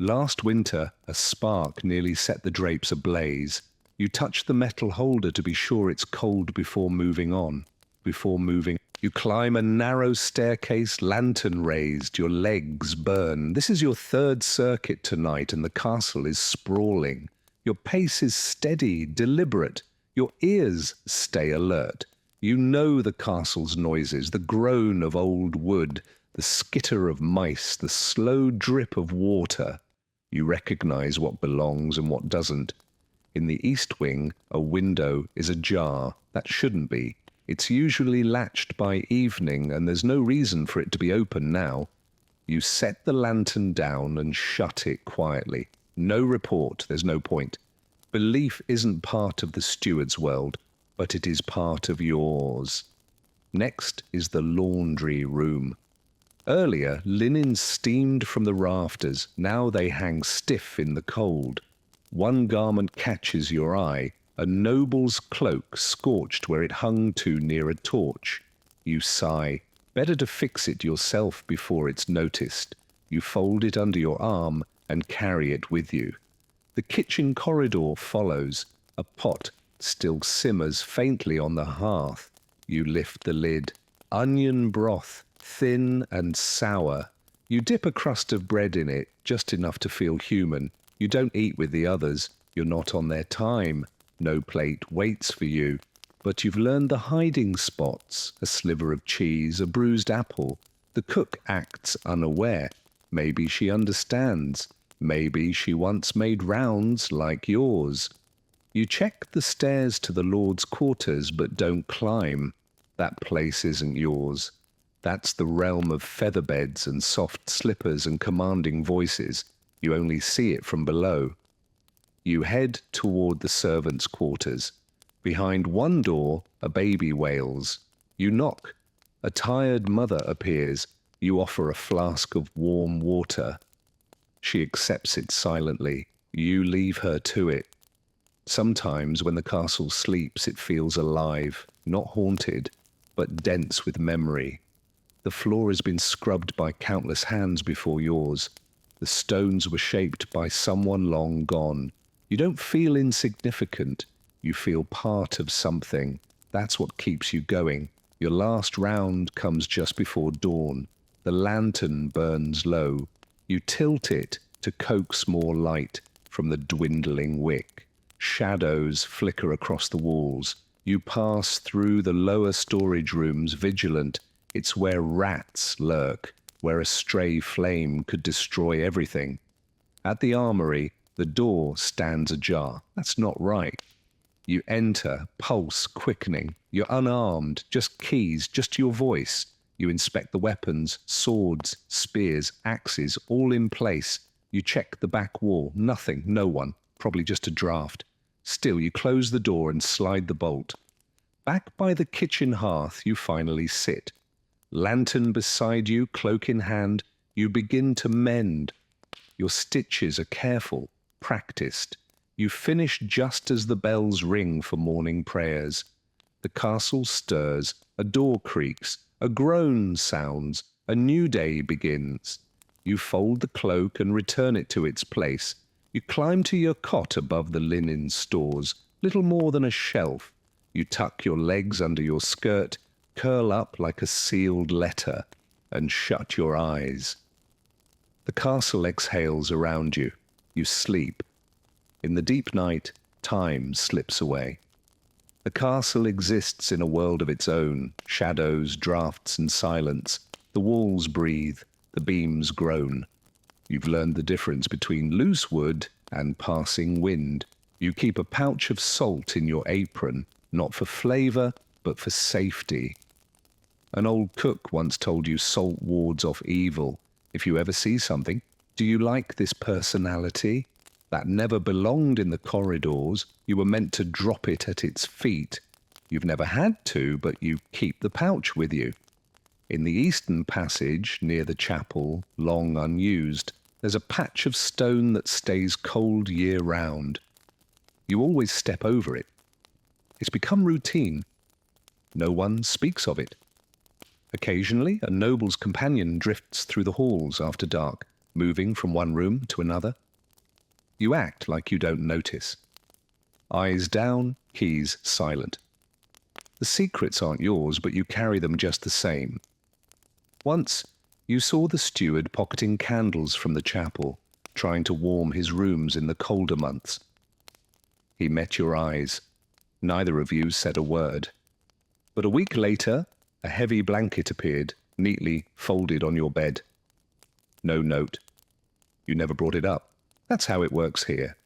Last winter, a spark nearly set the drapes ablaze. You touch the metal holder to be sure it's cold before moving on. You climb a narrow staircase, lantern raised, your legs burn. This is your 3rd circuit tonight, and the castle is sprawling. Your pace is steady, deliberate. Your ears stay alert. You know the castle's noises, the groan of old wood, the skitter of mice, the slow drip of water. You recognize what belongs and what doesn't. In the east wing, a window is ajar. That shouldn't be. It's usually latched by evening, and there's no reason for it to be open now. You set the lantern down and shut it quietly. No report, there's no point. Belief isn't part of the steward's world, but it is part of yours. Next is the laundry room. Earlier, linen steamed from the rafters. Now they hang stiff in the cold. One garment catches your eye, a noble's cloak scorched where it hung to near a torch. You sigh. Better to fix it yourself before it's noticed. You fold it under your arm and carry it with you. The kitchen corridor follows. A pot still simmers faintly on the hearth. You lift the lid. Onion broth, thin and sour. You dip a crust of bread in it, just enough to feel human. You don't eat with the others. You're not on their time. No plate waits for you. But you've learned the hiding spots. A sliver of cheese, a bruised apple. The cook acts unaware. Maybe she understands. Maybe she once made rounds like yours. You check the stairs to the Lord's quarters, but don't climb. That place isn't yours. That's the realm of featherbeds and soft slippers and commanding voices. You only see it from below. You head toward the servants' quarters. Behind one door, a baby wails. You knock. A tired mother appears. You offer a flask of warm water. She accepts it silently. You leave her to it. Sometimes when the castle sleeps, it feels alive, not haunted, but dense with memory. The floor has been scrubbed by countless hands before yours. The stones were shaped by someone long gone. You don't feel insignificant. You feel part of something. That's what keeps you going. Your last round comes just before dawn. The lantern burns low. You tilt it to coax more light from the dwindling wick. Shadows flicker across the walls. You pass through the lower storage rooms vigilant. It's where rats lurk, where a stray flame could destroy everything. At the armory, the door stands ajar. That's not right. You enter, pulse quickening. You're unarmed, just keys, just your voice. You inspect the weapons, swords, spears, axes, all in place. You check the back wall. Nothing, no one. Probably just a draft. Still, you close the door and slide the bolt. Back by the kitchen hearth, you finally sit. Lantern beside you, cloak in hand, you begin to mend. Your stitches are careful, practiced. You finish just as the bells ring for morning prayers. The castle stirs, a door creaks, a groan sounds, a new day begins. You fold the cloak and return it to its place. You climb to your cot above the linen stores, little more than a shelf. You tuck your legs under your skirt, curl up like a sealed letter, and shut your eyes. The castle exhales around you. You sleep. In the deep night, time slips away. The castle exists in a world of its own, shadows, draughts, and silence. The walls breathe, the beams groan. You've learned the difference between loose wood and passing wind. You keep a pouch of salt in your apron, not for flavor, but for safety. An old cook once told you salt wards off evil. If you ever see something, do you like this personality? That never belonged in the corridors. You were meant to drop it at its feet. You've never had to, but you keep the pouch with you. In the eastern passage, near the chapel, long unused, there's a patch of stone that stays cold year-round. You always step over it. It's become routine. No one speaks of it. Occasionally, a noble's companion drifts through the halls after dark, moving from one room to another. You act like you don't notice. Eyes down, keys silent. The secrets aren't yours, but you carry them just the same. Once, you saw the steward pocketing candles from the chapel, trying to warm his rooms in the colder months. He met your eyes. Neither of you said a word. But a week later, a heavy blanket appeared, neatly folded on your bed. No note. You never brought it up. That's how it works here.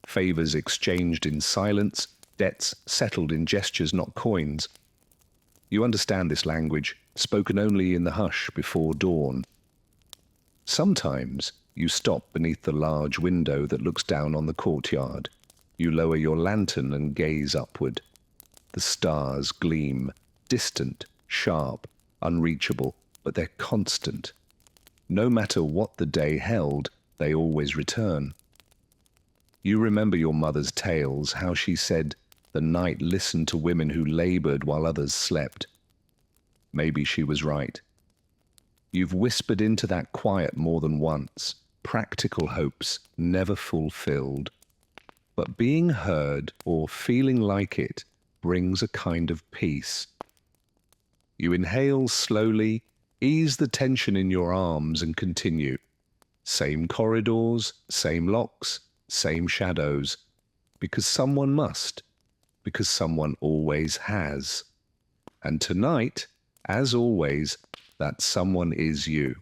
Favors exchanged in silence, debts settled in gestures, not coins. You understand this language, spoken only in the hush before dawn. Sometimes you stop beneath the large window that looks down on the courtyard. You lower your lantern and gaze upward. The stars gleam, distant, sharp, unreachable, but they're constant. No matter what the day held, they always return. You remember your mother's tales, how she said the night listened to women who labored while others slept. Maybe she was right. You've whispered into that quiet more than once, practical hopes never fulfilled. But being heard or feeling like it brings a kind of peace. You inhale slowly, ease the tension in your arms and continue. Same corridors, same locks, same shadows. Because someone must. Because someone always has. And tonight, as always, that someone is you.